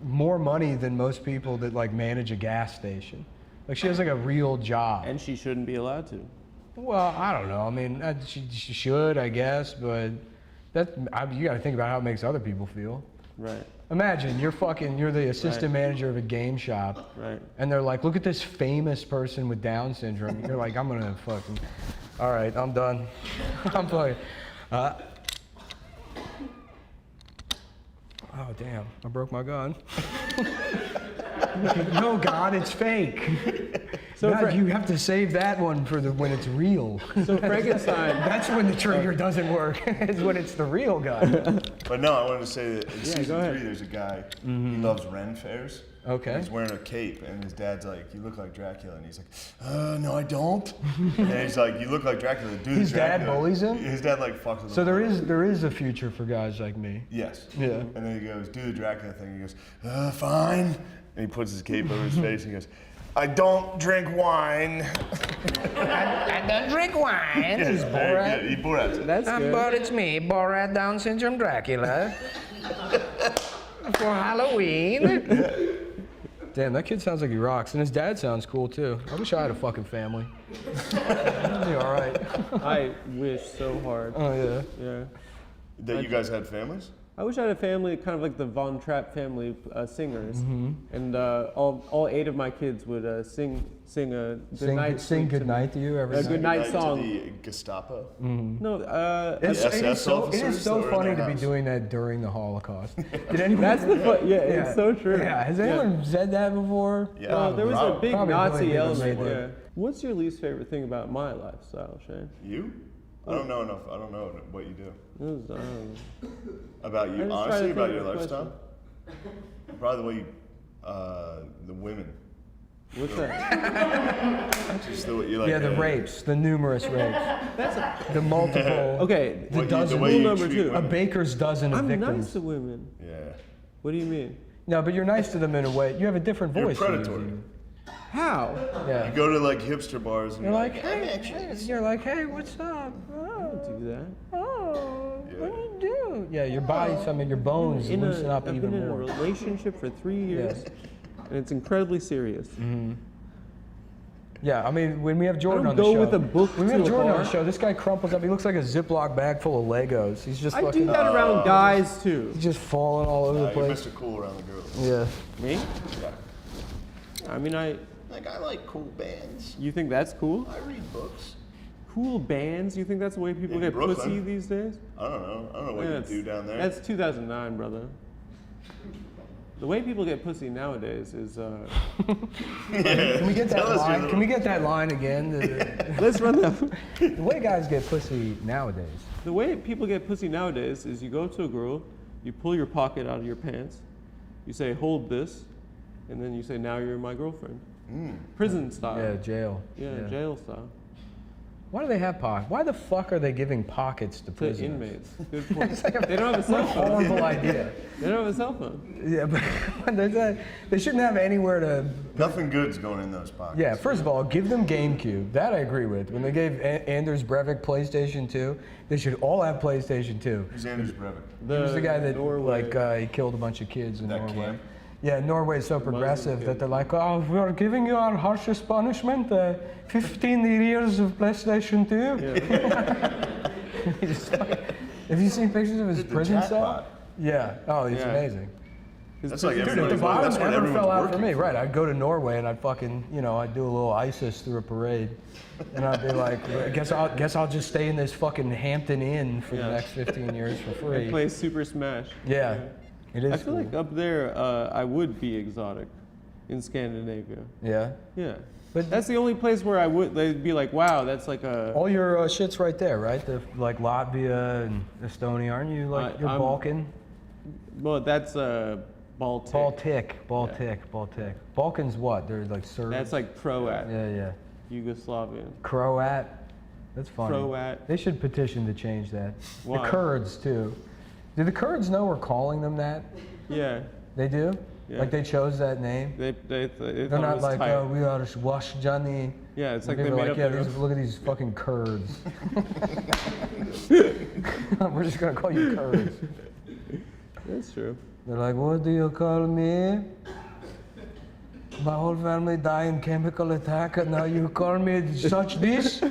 more money than most people that like manage a gas station. Like she has like a real job. And she shouldn't be allowed to. Well, I don't know. I mean, she should, I guess, but you got to think about how it makes other people feel. Right, Imagine you're the assistant Right. manager of a game shop. right. And they're like, look at this famous person with Down syndrome. You're like, I'm gonna fucking, all right, I'm done. I'm fucking, oh damn, I broke my gun. No, God, it's fake. So God, Fra- you have to save that one for when it's real. So Frankenstein. That's when the trigger doesn't work. It's when it's the real gun. But no, I wanted to say that in go season ahead. 3, there's a guy, he loves Ren fairs. Okay. He's wearing a cape, and his dad's like, you look like Dracula. And he's like, no, I don't. And he's like, you look like Dracula. Do His the dad Dracula. bullies him? His dad like fucks with So him. there is a future for guys like me. Yes. Yeah. And then he goes, do the Dracula thing. He goes, fine. And he puts his cape over his face and he goes, I don't drink wine. I don't drink wine. Yeah, it's very good. He Borat's it. That's good. But it's me, Borat Down syndrome Dracula. For Halloween. Damn, that kid sounds like he rocks. And his dad sounds cool too. I wish I had a fucking family. That'd be all right. I wish so hard. Oh, yeah. Yeah. That you guys had families? I wish I had a family, kind of like the Von Trapp family singers, Mm-hmm. and all 8 of my kids would sing a good night. Sing sweet to good me. night to you every A night. good night To song. the Gestapo? No, It is SS so officers that were in funny their to be house. doing that during the Holocaust. Did anyone? that's the fun. Yeah, it's so true. Yeah, has anyone said that before? Yeah. There was a Probably. big Probably Nazi really element. big Yeah. What's your least favorite thing about my lifestyle, Shane? You? I don't know enough. I don't know what you do. It was, I don't know. About I you, just try honestly, to about think your of a lifestyle? Probably the way you, the women. What's that? Just the way you like. Yeah, the rapes, the numerous rapes, the multiple. Okay, The dozen. way you Rule number treat 2. A women. baker's dozen of I'm victims. nice to women. Yeah. What do you mean? No, but you're nice to them in a way. You have a different You're voice. than predatory. you. How? Yeah. You go to like hipster bars and You're like, hey, you're like, hey, what's up? Do that. Oh, Yeah. what do you do? Yeah, your body, some of your bones loosen up I've even been in a more. relationship for 3 years, Yes. and it's incredibly serious. Yeah, I mean, when we have Jordan don't on the go show, with a book when we to have a Jordan on bar. the show, this guy crumples up. He looks like a Ziploc bag full of Legos. He's just I fucking, do that around guys too. he's just falling all over the You're place. Mr. Cool around the girls. Yeah. Me? Yeah. I mean, Like, I like cool bands. you think that's cool? I read books. Cool bands? You think that's the way people In get Brooklyn. pussy these days? I don't know. I don't know what Yeah, you do down there. That's 2009, brother. The way people get pussy nowadays is, Can we get that line? Can we get that line again? let's run that. The way guys get pussy nowadays. The way people get pussy nowadays is you go to a girl, you pull your pocket out of your pants, you say, hold this, and then you say, now you're my girlfriend. Prison style. Yeah, jail. Yeah, jail style. Why do they have pockets? Why the fuck are they giving pockets to To prisoners? inmates. Good point. It's like They don't have a cell phone. horrible idea. They don't have a cell phone. Yeah, but they shouldn't have anywhere to. Nothing good's going in those pockets. Yeah, first of all, give them GameCube. That I agree with. When they gave Anders Breivik PlayStation 2, they should all have PlayStation 2. Who's Anders Breivik? He was the guy that Norway. he killed a bunch of kids in That Norway. camp? Yeah, Norway's so progressive that they're like, oh, we're giving you our harshest punishment, 15 years of PlayStation 2. Have you seen pictures of his prison cell? jackpot. Yeah. Oh, he's Yeah. amazing. That's like Dude, if the everybody's. bottom That's what ever everyone's fell out for working me, right? I'd go to Norway and I'd fucking, I'd do a little ISIS through a parade, and I'd be like, I guess I'll just stay in this fucking Hampton Inn for the Yeah. next 15 years for free. Play Super Smash. Yeah, it is. I feel cool. like up there, I would be exotic in Scandinavia. Yeah. Yeah. But That's the only place where they'd be like, wow, that's like a. all your shit's right there, right? The like Latvia and Estonia, aren't you like you're I'm- Balkan? Well, that's Baltic. Baltic. Balkans what? They're like Serb. That's like Croat. yeah. Yugoslavian. Croat. That's funny. Croat. They should petition to change that. Why? The Kurds too. Do the Kurds know we're calling them that? Yeah. They do? Yeah. Like they chose that name? They They're thought it not was like, tight. oh, we are Washjani. Yeah, it's like And they people made are up like, their look at these fucking Kurds. We're just gonna call you Kurds. That's true. They're like, what do you call me? My whole family died in chemical attack and now you call me such this?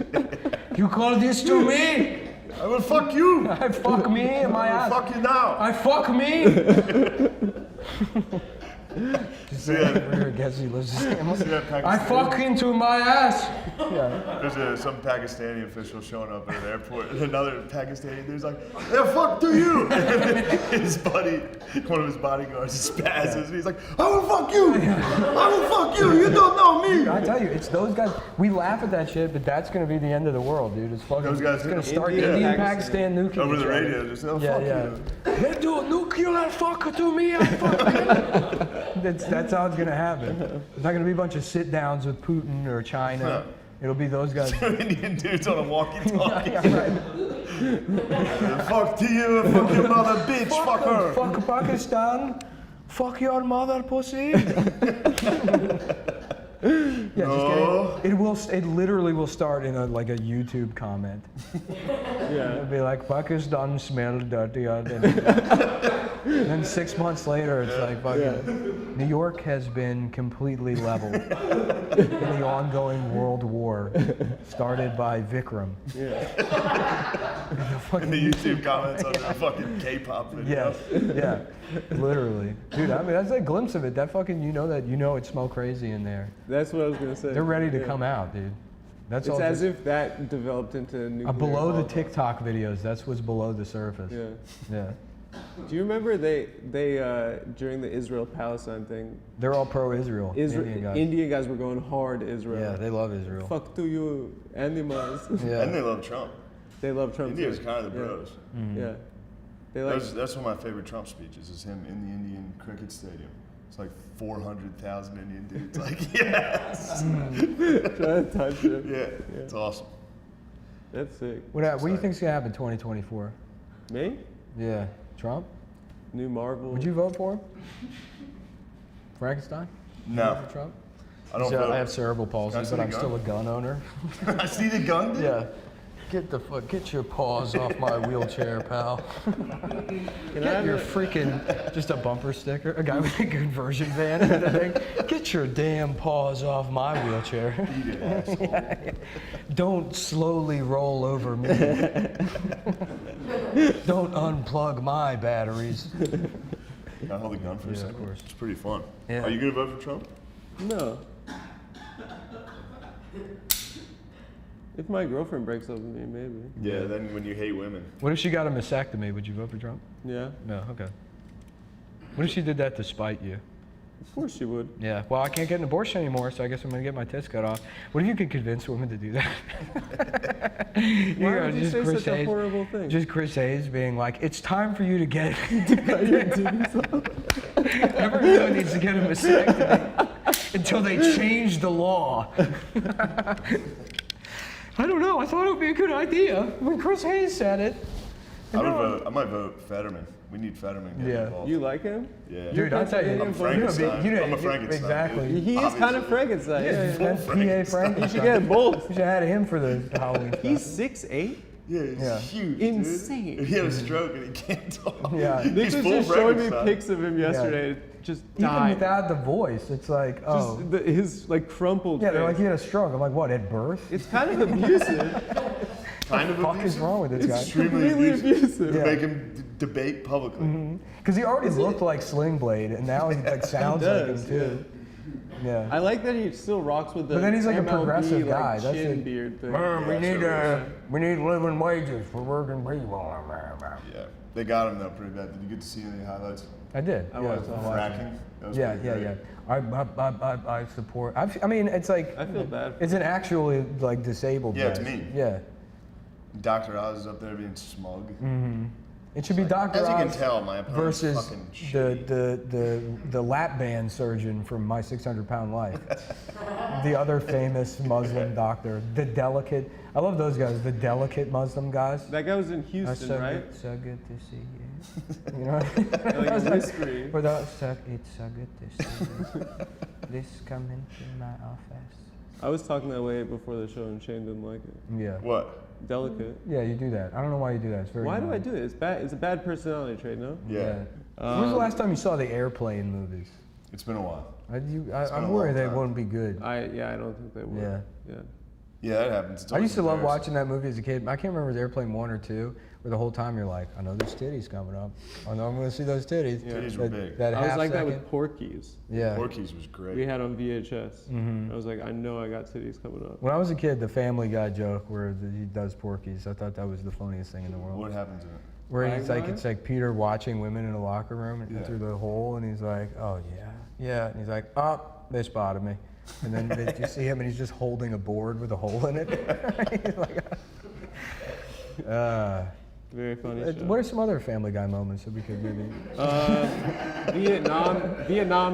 You call this to me? I will fuck you. I fuck me in my I will ass. fuck you now. I fuck me? Just See say that? over here, guess he lives in See that I Pakistani? fuck into my ass. Yeah. There's some Pakistani official showing up at an airport, and another Pakistani dude's like, "Yeah, fuck to you." And then his buddy, one of his bodyguards, spazzes, and he's like, "I will fuck you. I will fuck you. You don't know me." I tell you, it's those guys. We laugh at that shit, but that's gonna be the end of the world, dude. It's fucking. Those guys it's gonna gonna- start India, Indian, Pakistan. Pakistan nuking Over each the other. radio, just oh, Yeah, fuck yeah. you. They do a nuclear fuck to me. I fuck you. That's how it's gonna happen. It's not gonna be a bunch of sit downs with Putin or China. It'll be those guys. Two Indian dudes on a walkie-talkie. Yeah, right. Fuck to you, fuck your mother, bitch, fuck her. Fuck Pakistan. Fuck your mother, pussy. Yeah, No. just kidding. It literally will start in a YouTube comment. Yeah. It'll be like Pakistan smelled dirtier than. And then 6 months later, it's like fucking. New York has been completely leveled in the ongoing world war started by Vikram. Yeah. In the YouTube comments on the fucking K-pop video. Yes, yeah, literally, dude. I mean, that's a glimpse of it. That fucking, it's Smell Crazy in there. That's what I was gonna say. They're ready to Yeah. come out, dude. That's It's all. as if that developed into nuclear. below the holocaust. TikTok videos. That's what's below the surface. Yeah. Yeah. Do you remember they during the Israel-Palestine thing, They're all pro-Israel. Indian guys were going hard Israel. Yeah, they love Israel. Fuck to you, animals. Yeah. And they love Trump. They love Trump. India's too. kind of the Yeah. bros. Yeah. They like. That's one of my favorite Trump speeches, is him in the Indian cricket stadium. It's like 400,000 Indian dudes. Like, yes. Trying to touch it. Yeah, it's awesome. That's sick. What do you think's gonna happen 2024? Me? Yeah. Trump? New Marvel. Would you vote for him? Frankenstein? No, For Trump? I don't So vote. I have cerebral palsy, Can I see but the I'm gun? still a gun owner. I see the gun, dude. Yeah. Get your paws off my wheelchair, pal. Can I Get have your a- freaking, just a bumper sticker, a guy with a conversion van and everything. Get your damn paws off my wheelchair. Eat it, asshole. Don't slowly roll over me. Don't unplug my batteries. Can I hold the gun for a Yeah, of second? course. It's pretty fun. Yeah. Are you gonna vote for Trump? No. If my girlfriend breaks up with me, maybe. Yeah. Then when you hate women. What if she got a mastectomy? Would you vote for Trump? Yeah. No, okay. What if she did that to spite you? Of course she would. Yeah. Well, I can't get an abortion anymore, so I guess I'm gonna get my tits cut off. What if you could convince women to do that? Why would you say such a horrible thing? Just Chris Hayes being like, it's time for you to get. Everyone needs to get a mastectomy until they change the law. I don't know. I thought it would be a good idea when Chris Hayes said it. I might vote Fetterman. We need Fetterman getting Yeah. involved. You like him? Yeah. Dude, I'll tell you. I'm Frankenstein. I'm a Frankenstein. Exactly. dude. He is kind of Frankenstein. Yeah, full that's P.A. Frankenstein. You should get both. We should have had him for the Halloween stuff. He's 6'8". Yeah, he's Yeah. huge. Insane. Dude. He had a stroke and he can't talk. Yeah. Nick He's was full just showing me Frankenstein. pics of him yesterday. Just Even died. without the voice, it's like, oh. Just his like crumpled Yeah, they're like, face. he had a stroke. I'm like, what, at birth? It's kind of abusive. Kind of What the fuck is abusive. wrong with this guy? Extremely Really abusive. abusive. To Yeah. make him debate publicly. Because he already looked like Sling Blade, and now he like sounds like him does, too. Yeah. I like that he still rocks with the But then he's like a MLB, progressive like, guy. That's chin it. beard thing. we need living wages for working people. Yeah. They got him though pretty bad. Did you get to see any highlights? I did. I yeah, watched I watched it. Fracking? That was Yeah, pretty yeah, great. yeah. I support. I mean, it's like I feel bad. it's an actually like disabled. Yeah, it's guy. me. Yeah. Dr. Oz is up there being smug. It should be Dr. As you can Oz tell, my opponent's versus fucking the lap band surgeon from My 600-Pound Life. The other famous Muslim doctor, the delicate. I love those guys, the delicate Muslim guys. That guy was in Houston, so right? Good, so good to see you. You know, Like a whispery. it's so good to see you. Please come into my office. I was talking that way before the show, and Shane didn't like it. Yeah. What? Delicate. Yeah, you do that. I don't know why you do that. It's very. Why do I annoying. do it? It's bad. It's a bad personality trait, no? Yeah. When was the last time you saw the Airplane movies? It's been a while. I'm been worried a long they time. won't be good. I don't think they would. Yeah. Yeah. Yeah, that happens. It's I used to always love embarrassing. watching that movie as a kid. I can't remember if it was Airplane 1 or 2, where the whole time you're like, I know there's titties coming up. I know I'm going to see those titties. Yeah. Titties were big. That I was half like that second. with Porky's. Yeah. Porky's was great. We had on VHS. Mm-hmm. I was like, I know I got titties coming up. When I was a kid, the Family Guy joke where he does Porky's, I thought that was the funniest thing in the world. What happens in it? Where he's like, Quagmire? it's like Peter watching women in a locker room and Yeah. through the hole, and he's like, oh yeah. And he's like, oh, they spotted me. And then you see him, and he's just holding a board with a hole in it. He's like, Very funny show. what are some other Family Guy moments that we could maybe? Vietnam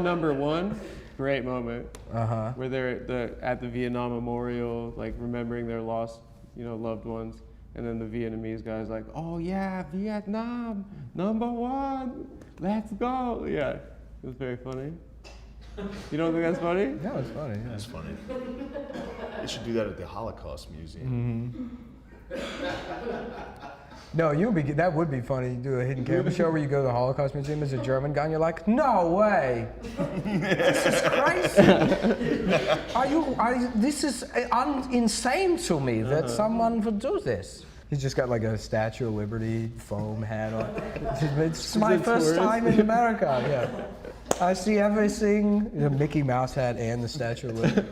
#1, great moment. Uh-huh. Where they're at the Vietnam Memorial, like remembering their lost, loved ones, and then the Vietnamese guy's like, "Oh yeah, Vietnam #1, let's go!" Yeah, it was very funny. You don't think that's funny? No, it's funny. Yeah. That's funny. They should do that at the Holocaust Museum. No, that would be funny. You do a hidden camera show where you go to the Holocaust Museum as a German guy, and you're like, no way, this is crazy. This is insane to me that someone would do this. He's just got like a Statue of Liberty foam hat on. It's my a first tourist? time in America. Yeah, I see everything. The Mickey Mouse hat and the Statue of Liberty.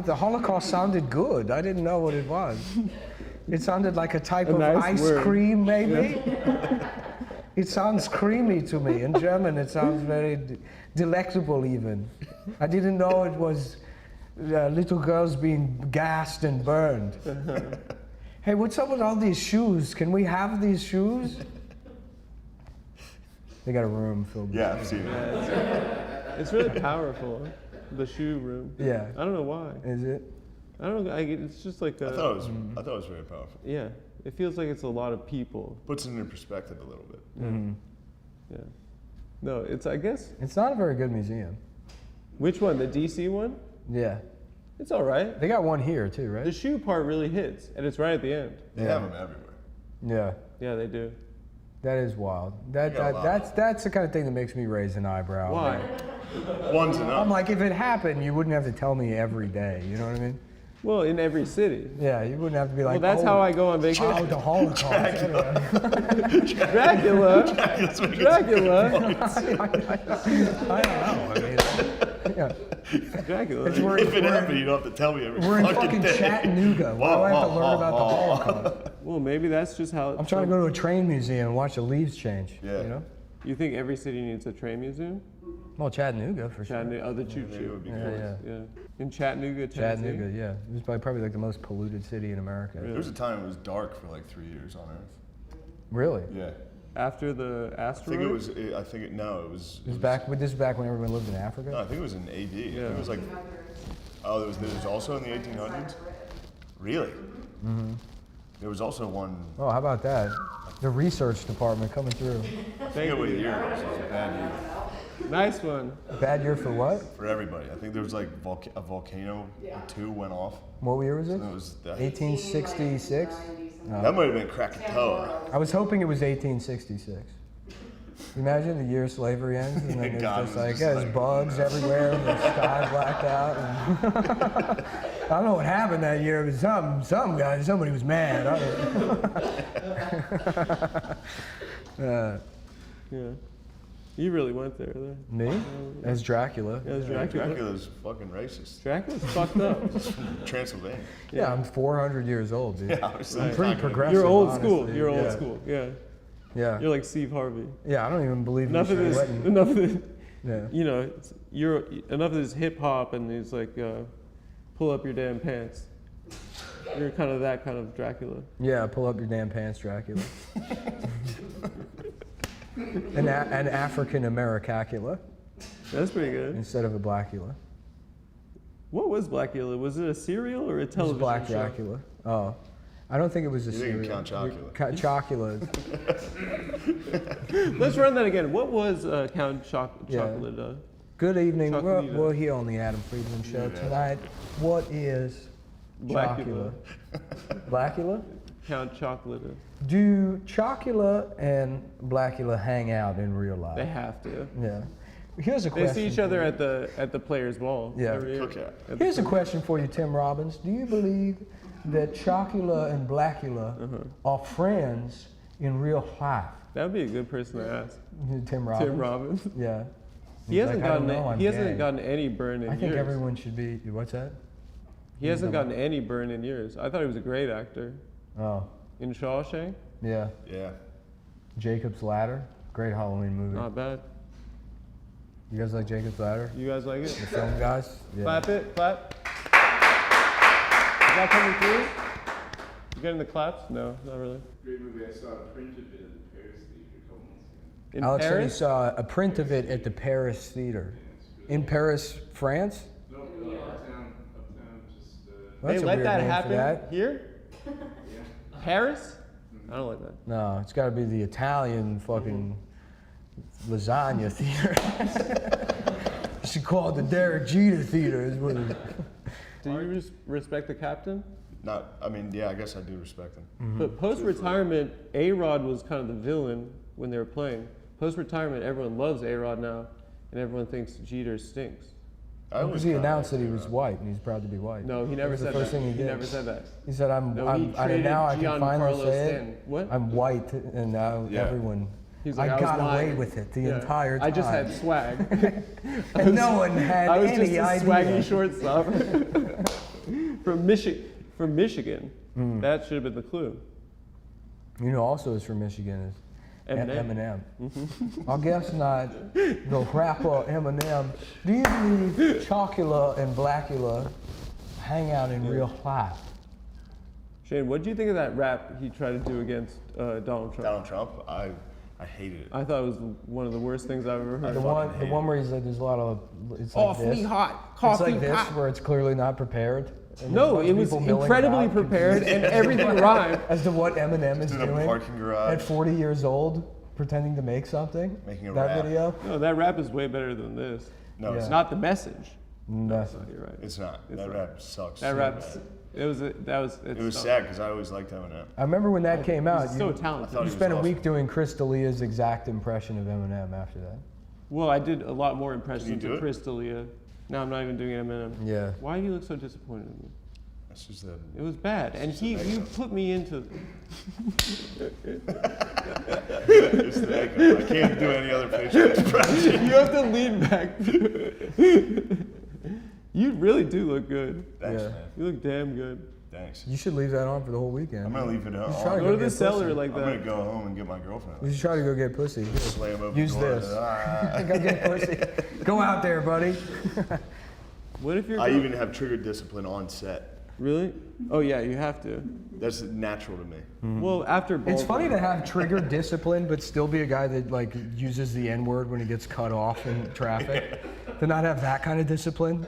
The Holocaust sounded good. I didn't know what it was. It sounded like a type of nice ice word. cream, maybe. It sounds creamy to me. In German, it sounds very delectable, even. I didn't know it was little girls being gassed and burned. Hey, what's up with all these shoes? Can we have these shoes? They got a room filled with Yeah, I've seen it. It's really powerful. The shoe room. Yeah. I don't know why. Is it? I don't know. It's just like I thought it was very powerful. yeah. It feels like it's a lot of people. Puts it into perspective a little bit. Yeah. No, I guess. It's not a very good museum. Which one? The DC one? Yeah. It's all right. They got one here, too, right? The shoe part really hits, and it's right at the end. They have them everywhere. Yeah. Yeah, they do. That is wild. got a lot. That's the kind of thing that makes me raise an eyebrow. Why? One's I'm enough. like, if it happened, you wouldn't have to tell me every day. You know what I mean? Well, in every city. Yeah, you wouldn't have to be like. Well, that's how I go on vacation. Oh, the Holocaust. Dracula. Dracula. I don't know. I mean, yeah. Dracula. It's where, If it we're, happened, you don't have to tell me every we're in fucking fucking day. Chattanooga. Why do I have to learn about the Holocaust? Well, maybe that's just how. I'm trying to go to a train museum and watch the leaves change. Yeah. You know? You think every city needs a train museum? Well, Chattanooga for sure. Chattanooga, oh, the choo Maybe it would choo. be Yeah, cool. yeah. In Chattanooga, Tennessee. Chattanooga, yeah. It was probably like the most polluted city in America. Really? There was a time it was dark for like 3 years on Earth. Really? Yeah. After the I asteroid? think it was. I think it. No, it was. This is back. This is back when everyone lived in Africa. No, I think it was in AD. I think Yeah. it was like. Oh, there was also in the 1800s. Really? Mm-hmm. There was also one. Oh, how about that? The research department coming through. I forget what year it was. It was a bad year Nice one. Bad year for what? for everybody. I think there was like a volcano or two went off. What year was it? And it was that. 1866. That might have been Krakatoa. I was hoping it was 1866. Imagine the year slavery ends, and then it's God, just it was like, just yeah, there's like- bugs everywhere, and the sky blacked out. And I don't know what happened that year, but somebody was mad. Yeah. You really went there. Me? As Dracula. Yeah, Dracula. Dracula's fucking racist. Dracula's fucked up. Transylvania. Yeah, I'm 400 years old, dude. Yeah, I was I'm like, pretty not gonna- progressive. You're old honestly. school. You're old Yeah. school. Yeah. Yeah. You're like Steve Harvey. Yeah, I don't even believe Enough you of should this. let him- Enough of this. Yeah. You know, you're enough of this hip hop and these like, pull up your damn pants. You're kind of that kind of Dracula. Yeah, pull up your damn pants, Dracula. An African Americacula That's pretty good. instead of a Blackula. What was Blackula? Was it a cereal or a It was television Black show? Dracula. Oh, I don't think it was a You think cereal. Count Chocula? Chocula. Let's run that again. What was Count Yeah. Chocolate? Good evening. Chocolita. We're here on the Adam Friedland Show Yeah. tonight. What is Blackula. Chocula? Blackula? Count Chocolate. Do Chocula and Blackula hang out in real life? They have to. Yeah. Here's a They question. see each for other you. at the players' ball. Yeah. every year. Cookout. At the Here's a cookout. question for you, Tim Robbins. Do you believe that Chocula and Blackula are friends in real life? That would be a good person to ask. Tim Robbins. Tim Robbins. Yeah. He He's hasn't like, I don't gotten know, I'm he hasn't gay. gotten any burn in I think years. everyone should be. What's that? He hasn't gotten any burn in years. I thought he was a great actor. Oh, In Shawshank, yeah. Yeah. Jacob's Ladder. Great Halloween movie. not bad. You guys like Jacob's Ladder? You guys like it? The film guys? Yeah. Clap it, clap. Is that coming through? You getting the claps? No, not really. Great movie. I saw a print of it at the Paris Theater a couple months ago. In Alex said he Paris? saw a print of it at the Paris Theater. In Paris, France? No, uptown, just Well, that's they a let weird that name for happen that. here? Paris? I don't like that. No, it's got to be the Italian fucking lasagna theater. You should call it the Derek Jeter Theater. Is what it, Do you respect the captain? Not. I mean, yeah. I guess I do respect him. But post-retirement, A-Rod was kind of the villain when they were playing. Post-retirement, everyone loves A-Rod now, and everyone thinks Jeter stinks. I always because he kinda announced that liked he was A-Rod. white and he's proud to be white. No, he never was the said first that. thing he did. never said that. He said, No, he traded now I can finally Giancarlo say Stanton. it. What? I'm white, and now Yeah. everyone. He's I like, got was away lying. with it the Yeah. entire time. I just had swag. and no one had I was any just a idea. swaggy shortstop from Michigan. Hmm. That should have been the clue. You know, also is from Michigan is Eminem. Eminem. I guess not the rapper Eminem. Do you believe Chocula and Blackula hang out in real life? Shane, what do you think of that rap he tried to do against Donald Trump? Donald Trump. I hated it. I thought it was one of the worst things I've ever heard. The one where he's like, there's a lot of, it's like Off this. me hot, It's coffee like this, hot. where it's clearly not prepared. And No, there's a it bunch was of people milling incredibly about, prepared confused and everything rhymed. as to what Eminem is in a doing parking garage. at 40 years old, pretending to make something. Making a that rap. video. No, that rap is way better than this. No, Yeah. it's Not the message. No. You're right. It's not. It's That not. rap sucks. That so rap, bad. it It was sad because I always liked Eminem. I remember when that came out. He's so You talented. thought he was spent a awesome. week doing Chris D'Elia's exact impression of Eminem after that. Well, I did a lot more impressions do of it? Chris D'Elia. Now I'm not even doing Eminem. Yeah. Why do you look so disappointed in me? That's just a. It was bad, and you put me into. It's the echo. I can't do any other facial expression. You have to lean back. You really do look good. Thanks, Yeah. man. You look damn good. Thanks. You should leave that on for the whole weekend. I'm gonna leave it on. You should try to Go to the get cellar pussy. like I'm gonna that. go home and get my girlfriend. You should try to go get pussy. Here. Slam open Use the door. this. Go get pussy. Go out there, buddy. What if you're? I even have trigger discipline on set. Really? Oh yeah, you have to. That's natural to me. Well, after ball It's funny game- to have trigger discipline, but still be a guy that like uses the N-word when he gets cut off in traffic. To not have that kind of discipline,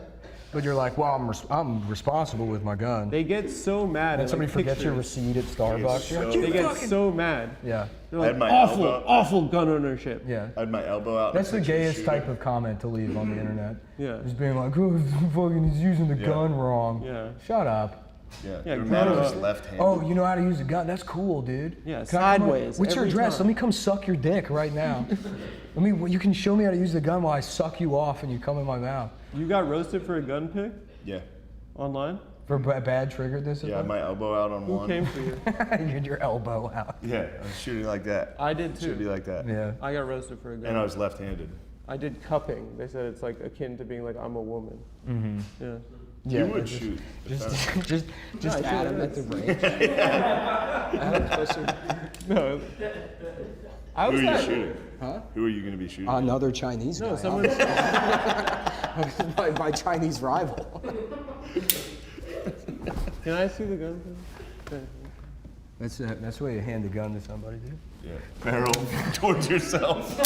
but you're like, well, I'm responsible with my gun. They get so mad. And at, somebody like, forgets your pictures. receipt at Starbucks. You're like, They "You get fucking-" so mad. Yeah, They're I like, had my awful, elbow- awful gun ownership. yeah. I had my elbow out. That's the in picture of gayest shooting. type of comment to leave on the internet. Yeah. Just being like, oh, fucking, he's using the Yeah. gun wrong. Yeah. Shut up. Yeah, Yeah, they were mad I grow was up. left-handed. Oh, you know how to use a gun? That's cool, dude. Yeah, Can I come up- sideways, What's your every address? time. Let me come suck your dick right now. You can show me how to use the gun while I suck you off and you come in my mouth. You got roasted for a gun pick Yeah. online? For bad trigger Yeah, I had discipline? my elbow out on Who one. came for you? You had your elbow out. Yeah, I was shooting like that. I did Should be too. like that. Yeah. I got roasted for a gun. And I was left-handed. I did cupping. They said it's like akin to being like I'm a woman. Mm-hmm. Yeah. Yeah, you would just- shoot. Just Adam at the range. Adam's supposed to. No. I Who was are you not. shooting? Huh? Who are you going to be shooting? Another Chinese No, guy. someone. my Chinese rival. Can I see the gun? Please? That's the way you hand a gun to somebody, dude. Yeah. Barrel towards yourself.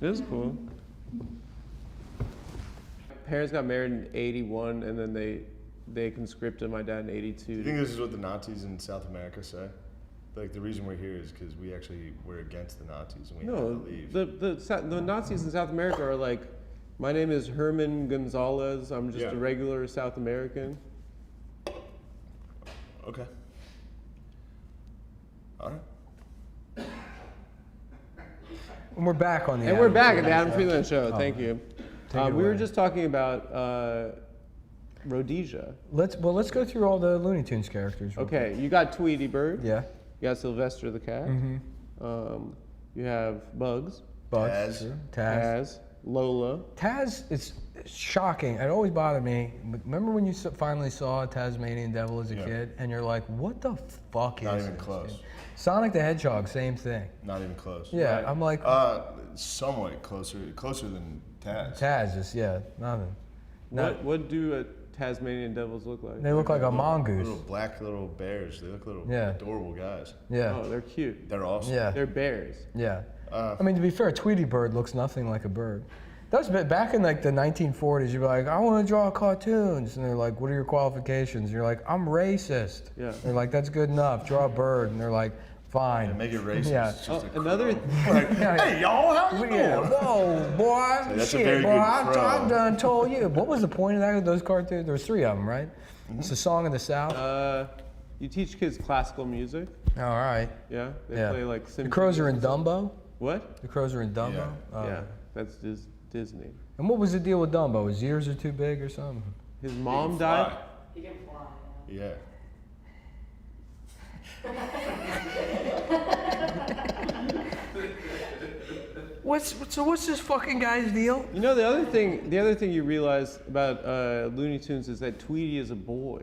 This is cool. Parents got married in '81, and then they conscripted my dad in Do you '82. think this is what the Nazis in South America say? Like the reason we're here is because we actually were against the Nazis and we had No, to leave. the Nazis in South America are like, my name is Herman Gonzalez. I'm just Yeah. a regular South American. Okay. All right. And we're back on the. And we're Adam back at the Friedland Adam show. Friedland Show. Oh. Thank you. Take it We were away. just talking about Rhodesia. Let's go through all the Looney Tunes characters. real Okay, you got Tweety Bird. quick. Yeah. You got Sylvester the cat. Mm-hmm. You have Bugs, Bugs. Taz. sure. Taz, Lola. Taz, it's shocking. It always bothered me. Remember when you finally saw a Tasmanian Devil as a Yeah. kid, and you're like, "What the fuck Not is even this?" close. dude? Sonic the Hedgehog, same thing. Not even close. Yeah, Right. I'm like, Somewhat closer than Taz. Taz is nothing. What do Tasmanian devils look like? They look like a Little mongoose. black little bears. They look little Yeah. adorable guys. Yeah, Oh, they're cute. They're awesome. yeah, They're bears. yeah. Uh, I mean, to be fair, Tweety Bird looks nothing like a bird. That was back in like the 1940s. You'd be like, I want to draw cartoons, and they're like, what are your qualifications? And you're like, I'm racist. Yeah. They're like, that's good enough. Draw a bird, and they're like, fine. Yeah, make it racist. Yeah. It's just a Another. Like, Yeah. hey y'all, how you doing? Yeah, whoa, boy, that's a shit, very boy, good I crow. done told you. What was the point of those cartoons? There was 3 of them, right? It's a song of the South. You teach kids classical music. All right. Yeah. They Yeah. play like The symphonies. crows are in Dumbo. What? The crows are in Dumbo. Yeah. Oh. Yeah, that's Disney. And what was the deal with Dumbo? His ears are too big or something? His mom Fly. died. He can fly. Yeah. What's this fucking guy's deal? You know the other thing you realize about Looney Tunes is that Tweety is a boy.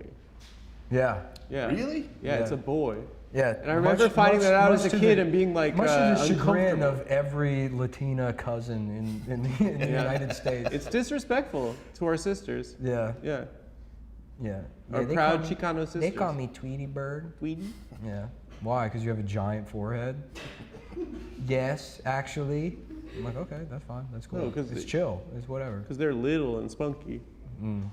Yeah. Yeah. Really? Yeah, it's Yeah. a boy. Yeah. And I remember finding that out as a kid and being like much to the chagrin uncomfortable. of every Latina cousin in the Yeah. United States. It's disrespectful to our sisters. yeah. Yeah. Yeah. Our they proud call me- Chicano sisters. They call me Tweety Bird. Tweety. Yeah. Why? Because you have a giant forehead? Yes, actually. I'm like, okay, that's fine. That's cool. No, 'cause it's it- chill. It's whatever. Because they're little and spunky. Mm.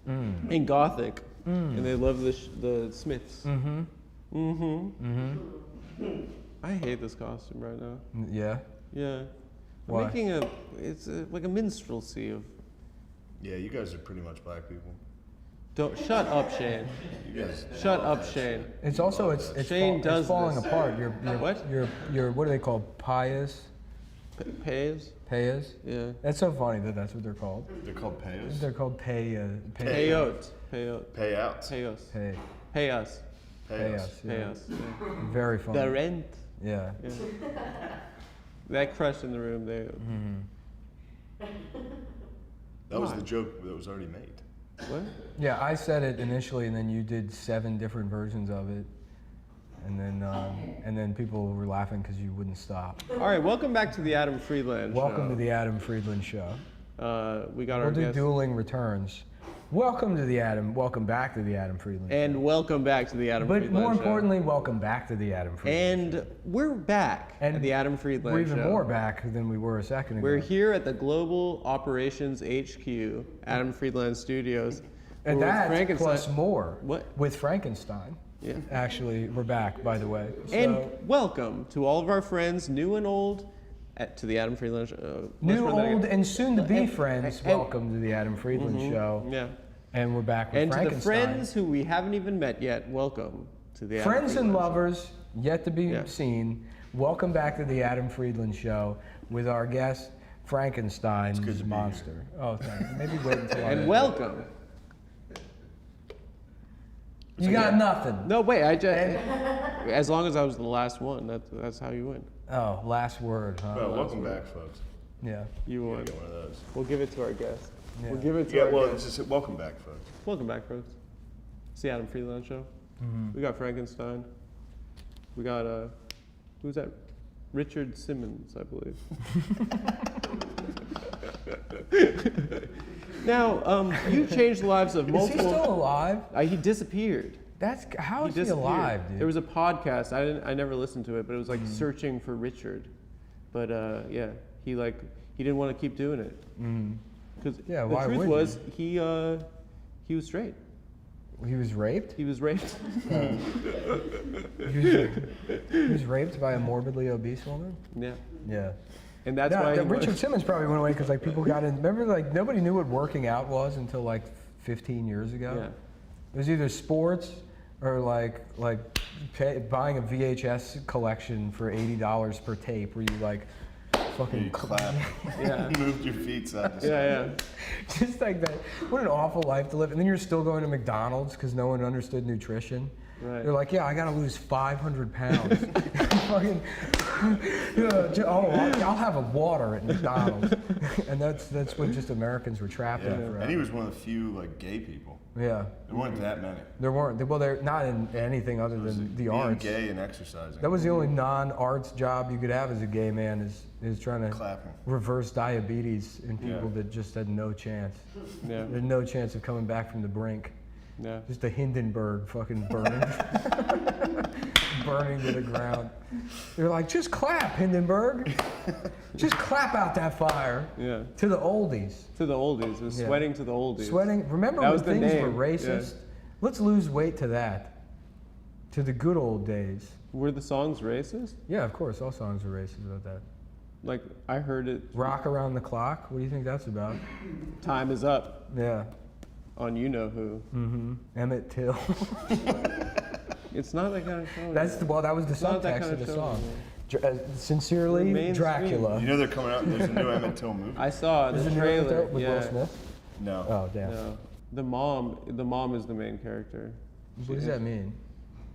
And gothic. And they love the Smiths. Mm-hmm. Mm-hmm. I hate this costume right now. Yeah. Yeah. I'm Why? making like a minstrelsy of. Yeah, you guys are pretty much black people. Don't shut up, Shane. You guys. Shut up, Shane. It's also it's Shane does it's falling this. apart. You're What? You're what are they called? Pious? Pays? Payas? Yeah. That's so funny that that's what they're called. They're called payos. They're called Payot. Payot. Payouts. Pay us. Pay. Pay us. Payos. Pay Yeah. us. Yeah. Very funny. The rent. Yeah. Yeah. That crush in the room, they. That was Why? the joke that was already made. What? Yeah, I said it initially, and then you did 7 different versions of it, and then people were laughing because you wouldn't stop. All right, welcome back to the Adam Friedland Welcome Show. to the Adam Friedland Show. We got We'll our do guest. dueling returns. Welcome back to the Adam Friedland Show. And welcome back to the Adam But Friedland more Show. importantly, welcome back to the Adam Friedland Show. And we're back at the Adam Friedland We're even Show. more back than we were a second ago. We're here at the Global Operations HQ, Adam Friedland Studios. And We're with that's Frankenstein. plus more. What? With Frankenstein. Yeah. Actually, we're back, by the way. And So, welcome to all of our friends, new and old, to the Adam Friedland Show. new, old, and soon-to-be And- friends, and- welcome to the Adam Friedland Show. Yeah. And we're back with And to the Frankenstein. friends who we haven't even met yet, welcome to the Adam Friends and Friedland Show. lovers, yet to be Yeah. seen, welcome back to the Adam Friedland Show with our guest, Frankenstein's good to be monster. Oh, thanks. Maybe wait until And welcome. You got nothing. No, wait, as long as I was the last one, that's how you win. Oh, last word, huh? Well, welcome back, folks. Yeah. You won. Get one of those. We'll give it to our guest. Yeah. We'll give it to Yeah, our well, guest. it's just welcome back, folks. Welcome back, folks. It's the Adam Friedland Show. We got Frankenstein. We got, who's that? Richard Simmons, I believe. Now, you changed the lives of Is he multiple. still alive? He disappeared. How is he disappeared. alive, dude? There was a podcast. I never listened to it, but it was like searching for Richard. But yeah, he didn't want to keep doing it. Because Yeah, the why truth would was he was straight. He was raped? He was raped. He was raped by a morbidly obese woman? Yeah, Yeah. and that's why he Richard Simmons probably went away because like people got in. Remember, like nobody knew what working out was until like 15 years ago. Yeah. It was either sports or buying a VHS collection for $80 per tape, where you like fucking You clap. Yeah. Moved your feet side to side. Yeah, just like that. What an awful life to live. And then you're still going to McDonald's because no one understood nutrition. Right. They're like, yeah, I got to lose 500 pounds. Fucking, I'll have a water at McDonald's. And that's what just Americans were trapped in Yeah. forever. And he was one of the few like gay people. Yeah. There weren't that many. There weren't. Well, they're not in anything other than the Being arts. gay and exercising. That was the only non-arts job you could have as a gay man is trying to Clapping. reverse diabetes in people Yeah. that just had no chance. yeah, There's no chance of coming back from the brink. yeah. Just a Hindenburg fucking burning, burning to the ground. They're like, just clap, Hindenburg. Just clap out that fire. Yeah. To the oldies. To the oldies. It was Yeah. sweating to the oldies. Sweating. Remember That when was the things were name, racist? yeah. Let's lose weight to that. To the good old days. Were the songs racist? Yeah, of course. All songs are racist about that. Like, I heard it. Rock Around the Clock. What do you think that's about? Time is up Yeah. on you know who. Emmett Till. It's not that kind of show. That was the not that subtext kind of of the show song. anymore. Sincerely, Mainstream. Dracula. You know they're coming out. There's a new Emmett Till movie. I saw Is the it new trailer. with Yeah. Will Smith? No. Oh, damn. No. The mom is the main character. What does that mean?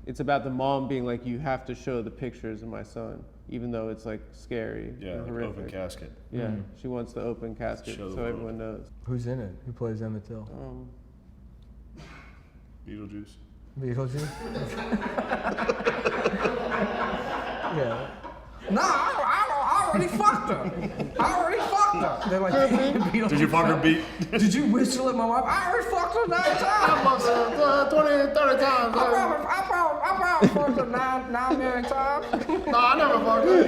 It's about the mom being like, you have to show the pictures of my son, even though it's like scary Yeah, and like horrific. open casket. Yeah, she wants the open casket Show the so world. everyone knows. Who's in it? Who plays Emmett Till? Beetlejuice. Beetlejuice? Yeah. No, I already fucked her. I already fucked her. They're like, Beetlejuice. Did you fuck her beat? Did you whistle at my wife? I already fucked her 9 times. 20, 30 times. I probably fucked her 9 million times. No, I never fucked her.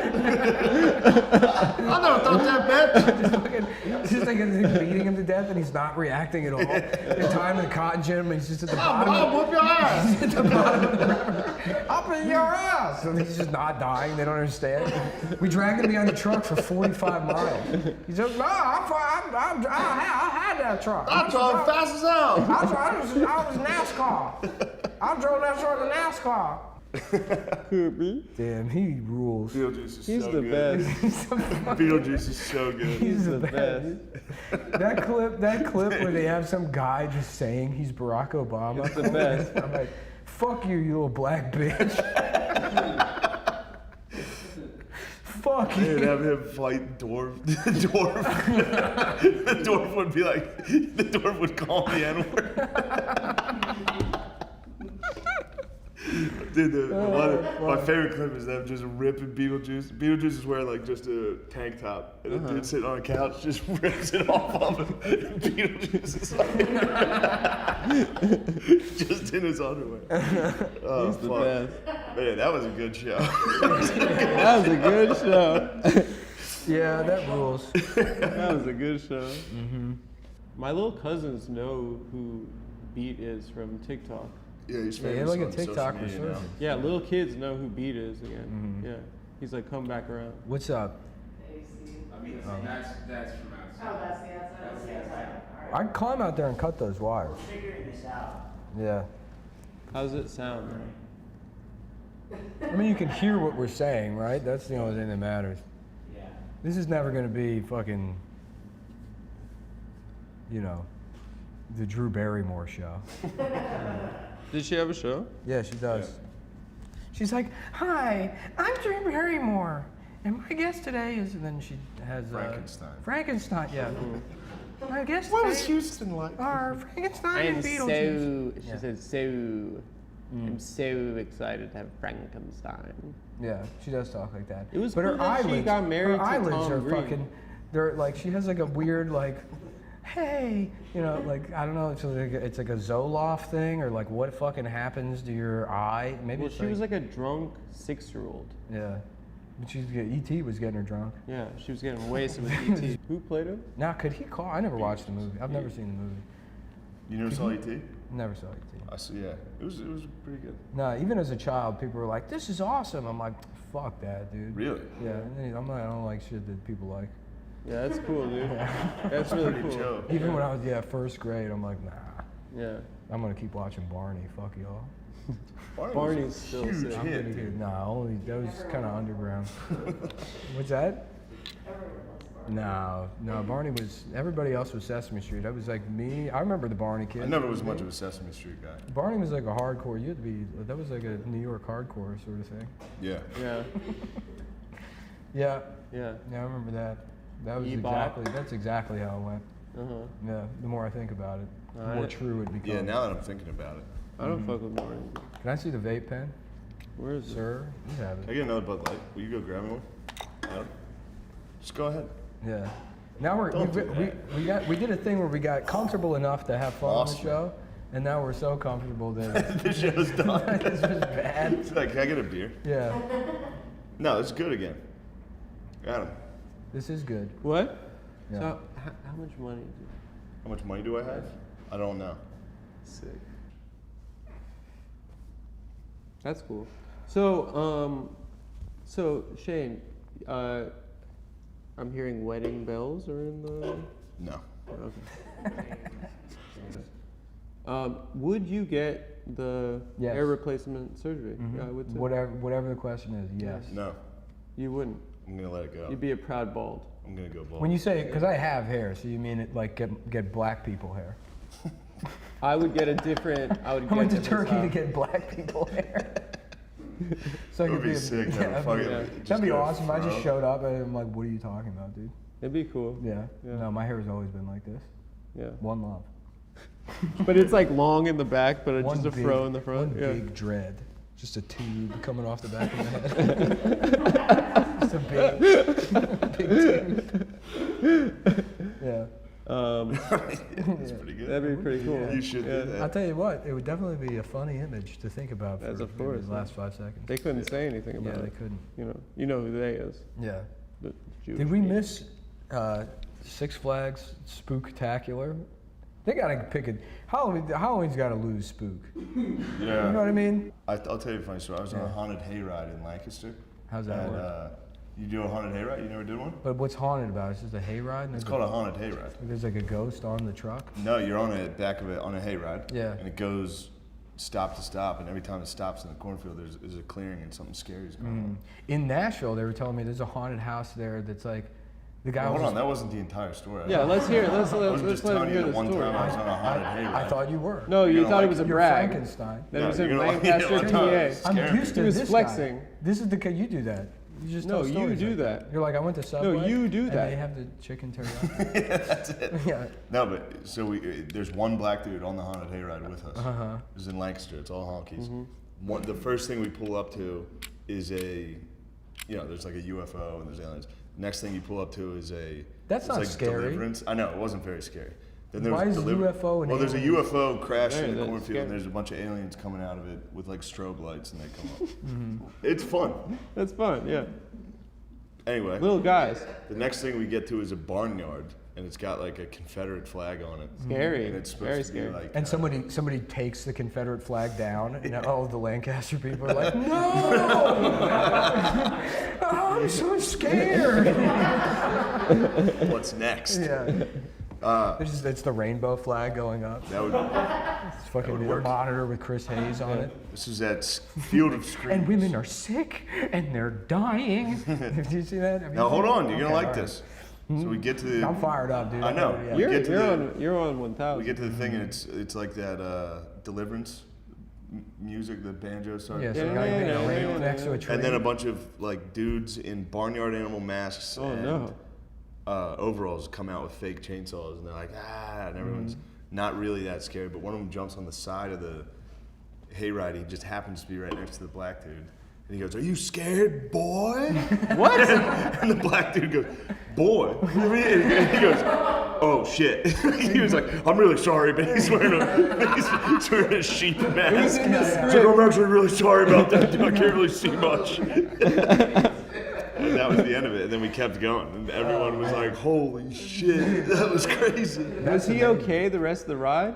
I never thought that bitch. Just like he's beating him to death and he's not reacting at all. They're tying him in the cotton gin and he's just at the bottom. I'll whoop your ass. He's at the bottom of the river. Up in your ass. So he's just not dying. They don't understand. We dragged him behind the truck for 45 miles. He's like, no, I had that truck. I drove fast as hell. I was NASCAR. I drove that truck in NASCAR. Damn, he rules. Beetlejuice is He's so the good. best. Beetlejuice is so good. He's the best. That clip where they have some guy just saying he's Barack Obama. It's the best. I'm like, fuck you, you little black bitch. Fuck They'd you. have him fight dwarf. The dwarf would be like, the dwarf would call him the N-word. Dude, my favorite clip is them just ripping Beetlejuice. Beetlejuice is wearing like just a tank top, and the dude sitting on a couch just rips it off of him. And Beetlejuice is like, just in his underwear. Oh, He's the fuck. best. Man, that was a good show. That was a good show. Yeah, that rules. That was a good show. My little cousins know who Beat is from TikTok. Yeah, he's Yeah, he had famous like a on social TikTok media now. resurgence. Yeah, little kids know who Beat is again. Yeah, he's like, come back around. What's up? AC. I mean, that's from outside. Oh, that's the outside. That's the outside. All right. I'd climb out there and cut those wires. Figuring this out. Yeah. How does it sound? I mean, you can hear what we're saying, right? That's the only thing that matters. Yeah. This is never going to be fucking, the Drew Barrymore show. Did she have a show? Yeah, she does. She's like, "Hi, I'm Drew Barrymore, and my guest today is," and then she has Frankenstein. Frankenstein, yeah. My guest What was today Houston like? are Frankenstein and Beetlejuice. she Yeah. said, I'm so excited to have Frankenstein. Yeah, she does talk like that. It was but cool her that she eyelids, got married her to eyelids Tom are Green. fucking. They're like she has like a weird like, hey, like I don't know. It's like a Zoloft thing or like what fucking happens to your eye? Maybe Well, it's she was like a drunk 6-year-old. yeah. But E.T. was getting her drunk. Yeah, she was getting wasted with E.T. Who played him? Now, could he call? I never watched the movie. I've never seen the movie. You never saw E.T.? Never saw E.T. I see. Yeah, it was pretty good. No, even as a child, people were like, "This is awesome." I'm like, "Fuck that, dude." Really? Yeah, and then I'm like, I don't like shit that people like. Yeah, that's cool, dude. That's really Pretty cool. chill. Even when I was first grade, I'm like, nah. Yeah. I'm gonna keep watching Barney. Fuck y'all. Barney's was a still huge sick. I'm hit, gonna dude. get, nah, only that was kind of underground. What's that? Everyone loves Barney. No, Barney was. Everybody else was Sesame Street. That was like me. I remember the Barney kid. I never was much of a Sesame Street guy. Barney was like a hardcore. You had to be. That was like a New York hardcore sort of thing. Yeah. Yeah. Yeah, Yeah. yeah, I remember that. That was Bebop. That's exactly how it went. Uh-huh. Yeah, the more I think about it, the more Alright. true it becomes. Yeah. Now that I'm thinking about it, I don't fuck with Barney. Can I see the vape pen, Where is it? sir? You have can I it. get another Bud Light? Will you go grab me one? Adam? Just go ahead. Yeah. Now Don't do we did a thing where we got comfortable enough to have fun on the Awesome. show, and now we're so comfortable that The show's done. this was bad. It's like, can I get a beer? Yeah, No, it's good again. Adam, this is good. What? Yeah. So, how much money do you how much money do I have? I don't know. Sick. That's cool. So, Shane, I'm hearing wedding bells are in the. No. Okay. Would you get the Yes. air replacement surgery? Mhm. Yeah, I would too. Whatever the question is, yes. No. You wouldn't. I'm gonna let it go. You'd be a proud bald. I'm gonna go bald. When you say, because I have hair, so you mean it like get black people hair? I would get a different. I would I get went to different Turkey to style. get black people hair. So I That would could be a- sick. yeah, That'd that'd be- yeah. That'd be get a awesome. If I just fro. showed up and I'm like, "What are you talking about, dude?" It'd be cool. Yeah. Yeah. No, my hair has always been like this. Yeah. One love. But it's like long in the back, but it's One just a big- fro in the front. One Yeah. big dread. Just a tube coming off the back of the head. Just a big tube. Yeah. That's pretty good. That'd be pretty cool. You should do I'll that. tell you what, it would definitely be a funny image to think about for, As of for course, the last 5 seconds. They couldn't say anything about Yeah, they it. couldn't. You know who they is. Yeah. The Jewish Did we people. miss Six Flags Spooktacular? They gotta pick it. Halloween's gotta lose spook. Yeah. You know what I mean? I'll tell you a funny story. I was on a Yeah. haunted hayride in Lancaster. How's that and, work? You do a haunted hayride? You never did one? But what's haunted about it? It's just a hayride? and It's there's called a haunted hayride. There's like a ghost on the truck? No, you're on the back of it on a hayride. Yeah. And it goes stop to stop, and every time it stops in the cornfield, there's a clearing and something scary is going on. In Nashville, they were telling me there's a haunted house there that's like, the guy Hold was on, that wasn't the entire story. Yeah, let's hear it. I was Let's just let him telling you hear that the one story. time I was on a haunted hayride. I thought you were. No, you You're thought gonna it was a like You're brag. Frankenstein. That No, was in you're gonna like it Lancaster, one time. PA. It's I'm scary. used to He was this flexing. guy. This is the guy, you do that. You just No, tell you stories do like that. You're like, I went to Subway. you do and that. they have the chicken teriyaki. Yeah, that's it. Yeah. No, but so there's one black dude on the haunted hayride with us. Uh-huh. It was in Lancaster. It's all honkies. Mm-hmm. The first thing we pull up to is there's like a UFO and there's aliens. Next thing you pull up to is That's it's not like scary. Deliverance. I know, it wasn't very scary. Then there Why was is UFO and Well, there's a aliens? UFO crash Right, in the that's cornfield scary. and there's a bunch of aliens coming out of it with like strobe lights and they come up. Mm-hmm. It's fun. That's fun, yeah. Anyway, Little guys. the next thing we get to is a barnyard and it's got like a Confederate flag on it. Scary. And it's supposed Very to be scary. like And somebody takes the Confederate flag down, and all of the Lancaster people are like, "No! Oh, I'm so scared." what's next? Yeah. It's the rainbow flag going up. That would It's fucking would a work. monitor with Chris Hayes on it. This is that Field of Screams. And women are sick and they're dying. Did you see that? Have you Now seen hold it? on, you're Okay, gonna like all right. this. So we get to the. I'm fired up, dude. I know. Yeah. We get to You're on 1,000. We get to the thing and it's like that Deliverance music, the banjo starts. Yeah, so Yeah, guy yeah, being yeah. next to a tree. And then a bunch of like dudes in barnyard animal masks Oh, and no. overalls come out with fake chainsaws and they're like and everyone's not really that scared, but one of them jumps on the side of the hayride. He just happens to be right next to the black dude. And he goes, "Are you scared, boy?" What? And the black dude goes, "Boy?" What do you mean? And he goes, "Oh shit." He was like, "I'm really sorry," but he's wearing a sheep mask. in the He's script. like, "I'm actually really sorry about that, dude. I can't really see much." And that was the end of it. And then we kept going. And everyone was like, "Holy shit, that was crazy." Was he okay the rest of the ride?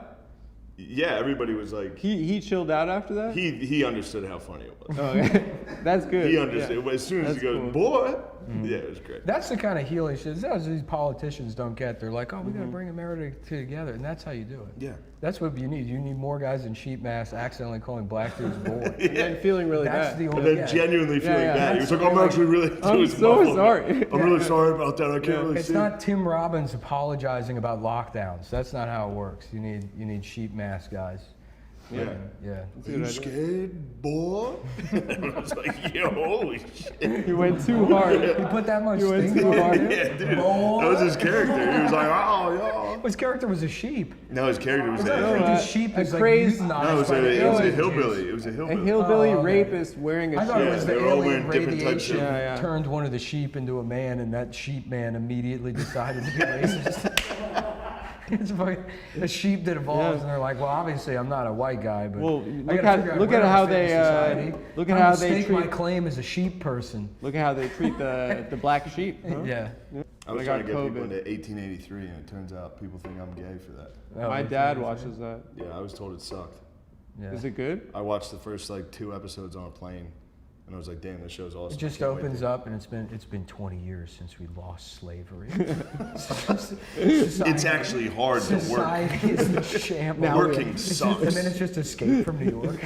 Yeah, everybody was like, He chilled out after that? he understood how funny it was. Oh, okay. That's good. He understood. Yeah. As soon as That's he goes, cool. "Boy," yeah, it was great. That's the kind of healing shit. That's what these politicians don't get. They're like, "Oh, we gotta bring America together," and that's how you do it. Yeah. That's what you need. You need more guys in sheep masks accidentally calling black dudes boy. And then feeling really That's bad. the And only. then genuinely feeling yeah, bad. He was that's like, "I'm really- actually really." I'm it was so muffled. sorry. I'm really sorry about that. I can't really It's see. not Tim Robbins apologizing about lockdowns. That's not how it works. You need sheep mask guys. Yeah. Yeah. Are That's a you good idea. scared, boy? I was like, "Yo, holy shit." You went too hard. You put that much You went sting too on hard. it? Yeah, dude. Boy. That was his character. He was like, "Oh, yo." His character was a sheep. No, his character was I No, think a. his sheep a is like crazed- euthanized No, it was by the a aliens. hillbilly. It was a A hillbilly. hillbilly Oh, okay. rapist wearing a I thought shirt. it was they the were all alien wearing different types radiation of- Yeah, yeah. turned one of the sheep into a man, and that sheep man immediately decided to be racist. It's fucking, a sheep that evolves, Yeah. and they're like, "Well, obviously, I'm not a white guy, but Well, I look gotta at- figure out look where at I how fit in they, society. look at I'm how gonna they stake my treat- claim as a sheep person." Look at how they treat the black sheep. Huh? Yeah. I was I trying got to get people COVID. into 1883, and it turns out people think I'm gay for that. Oh, My that's dad amazing. watches that. Yeah, I was told it sucked. Yeah. Is it good? I watched the first like 2 episodes on a plane, and I was like, "Damn, this show's awesome." It just I can't wait opens to-" up, and it's been 20 years since we lost slavery. It's actually hard to work. Society is in shambles. Now Working It's just, sucks. and then it's just Escape from New York.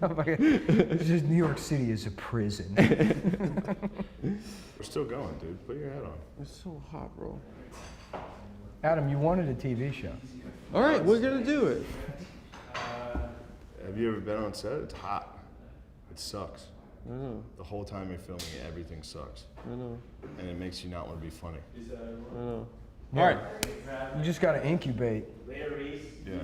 Oh my God. It's just New York City is a prison. We're still going, dude. Put your hat on. It's so hot, bro. Adam, you wanted a TV show. All right, we're gonna do it. Have you ever been on set? It's hot. It sucks. I know. The whole time you're filming it, everything sucks, I know. and it makes you not want to be funny. I know. Yeah. All right. You just got to incubate. Yeah.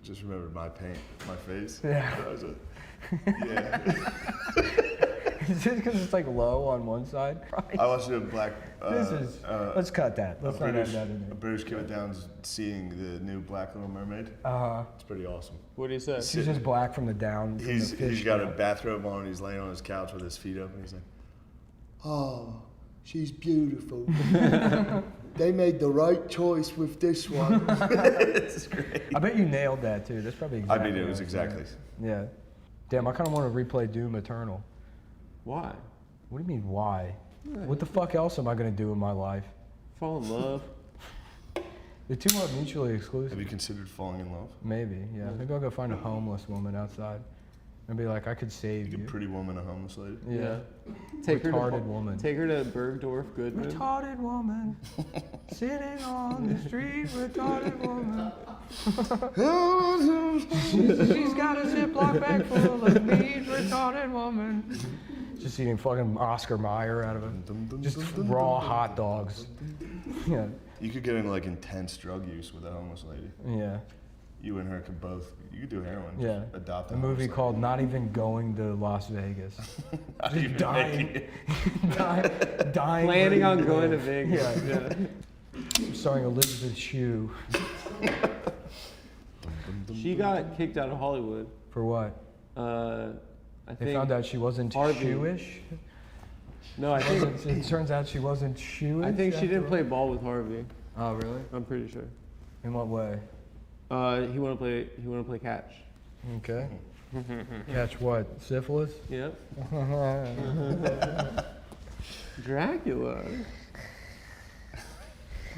Just remember my paint, my face. Yeah. That was it. Yeah. Is it because it's like low on one side? I watched a black. This is. Let's cut that. Let's not have that in A there. British kid went down seeing the new Black Little Mermaid. It's pretty awesome. What do you say? She's just black from the down. From He's the fish got a down. bathrobe on and he's laying on his couch with his feet up and he's like, "Oh, she's beautiful. They made the right choice with this one." It's great. I bet you nailed that too. That's probably I exactly. mean, it what was I'm exactly. saying. Yeah. Damn, I kind of want to replay Doom Eternal. Why? What do you mean, why? What the fuck else am I gonna do in my life? Fall in love. The two are mutually exclusive. Have you considered falling in love? Maybe, yeah. Maybe I'll go find a homeless woman outside. And be like, I could save You you. could pretty woman a homeless lady. Yeah. Take her Retarded to woman. Take her to Bergdorf Goodman. Retarded woman. Sitting on the street, retarded woman. She's got a Ziploc bag full of meat, retarded woman. Just eating fucking Oscar Mayer out of it. Just raw hot dogs. Yeah. You could get into like intense drug use with a homeless lady. Yeah. You and her could both. You could do heroin. Yeah. Adopt A a movie homeless called Not Even Going to Las Vegas. Not Just even dying. making it. dying. Planning where on you going to live. Vegas. Yeah. Starring Elizabeth Shue. She got kicked out of Hollywood. For what? I They think found out she wasn't Harvey. Jewish. No, I think It turns out she wasn't Jewish. I think she after didn't all? play ball with Harvey. Oh, really? I'm pretty sure. In what way? He wanted to play catch. Okay. Catch what? Syphilis? Yep. Dracula.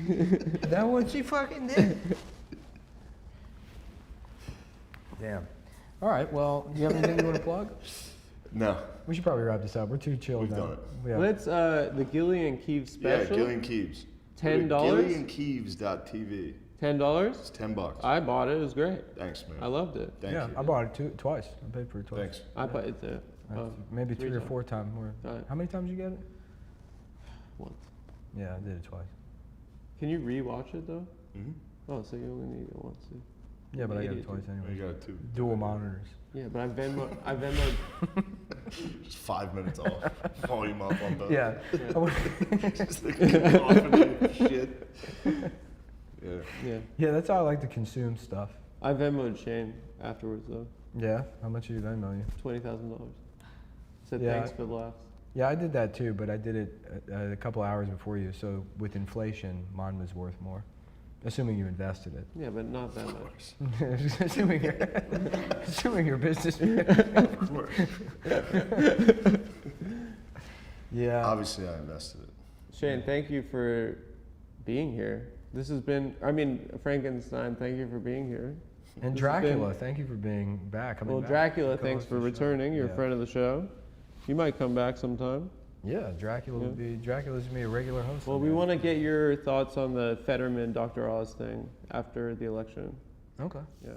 That what she fucking did? Damn. All right. Well, you have anything you want to plug? No. We should probably wrap this up. We're too chilled We've now. done it. Yeah. Let's the Gillian Keeves special. Yeah, Gillian Keeves. $10? GillianKeeves.tv. $10. It's $10. I bought it. It was great. Thanks, man. I loved it. Thank yeah, you. I bought it twice. I paid for it twice. Thanks. I bought it too. Maybe 3 3 or times. 4 times more. Right. How many times did you get it? Once. Yeah, I did it twice. Can you rewatch it though? Mm-hmm. Oh, so you only need it once. Too. Yeah, but I got it Idiot. twice You anyway. got it too. Dual monitors. Yeah, but I Venmoed. Just 5 minutes off. Volume up on both. Yeah. Just like coughing and shit. Yeah. Yeah. Yeah, that's how I like to consume stuff. I Venmoed Shane afterwards though. Yeah. How much did you Venmo you? $20,000. Said Yeah. thanks for the laughs. Yeah, I did that too, but I did it a couple hours before you. So with inflation, mine was worth more, assuming you invested it. Yeah, but not that much. assuming your business. Of course. Yeah. Obviously, I invested it. Shane, thank you for being here. This has been, Frankenstein, thank you for being here. And This has Dracula, been- thank you for being back. Well, Dracula, thanks for the show. returning. You're Yeah. a friend of the show. You might come back sometime. Yeah, Dracula's gonna be a regular host. Well, we want to get your thoughts on the Fetterman, Dr. Oz thing after the election. Okay. Yeah.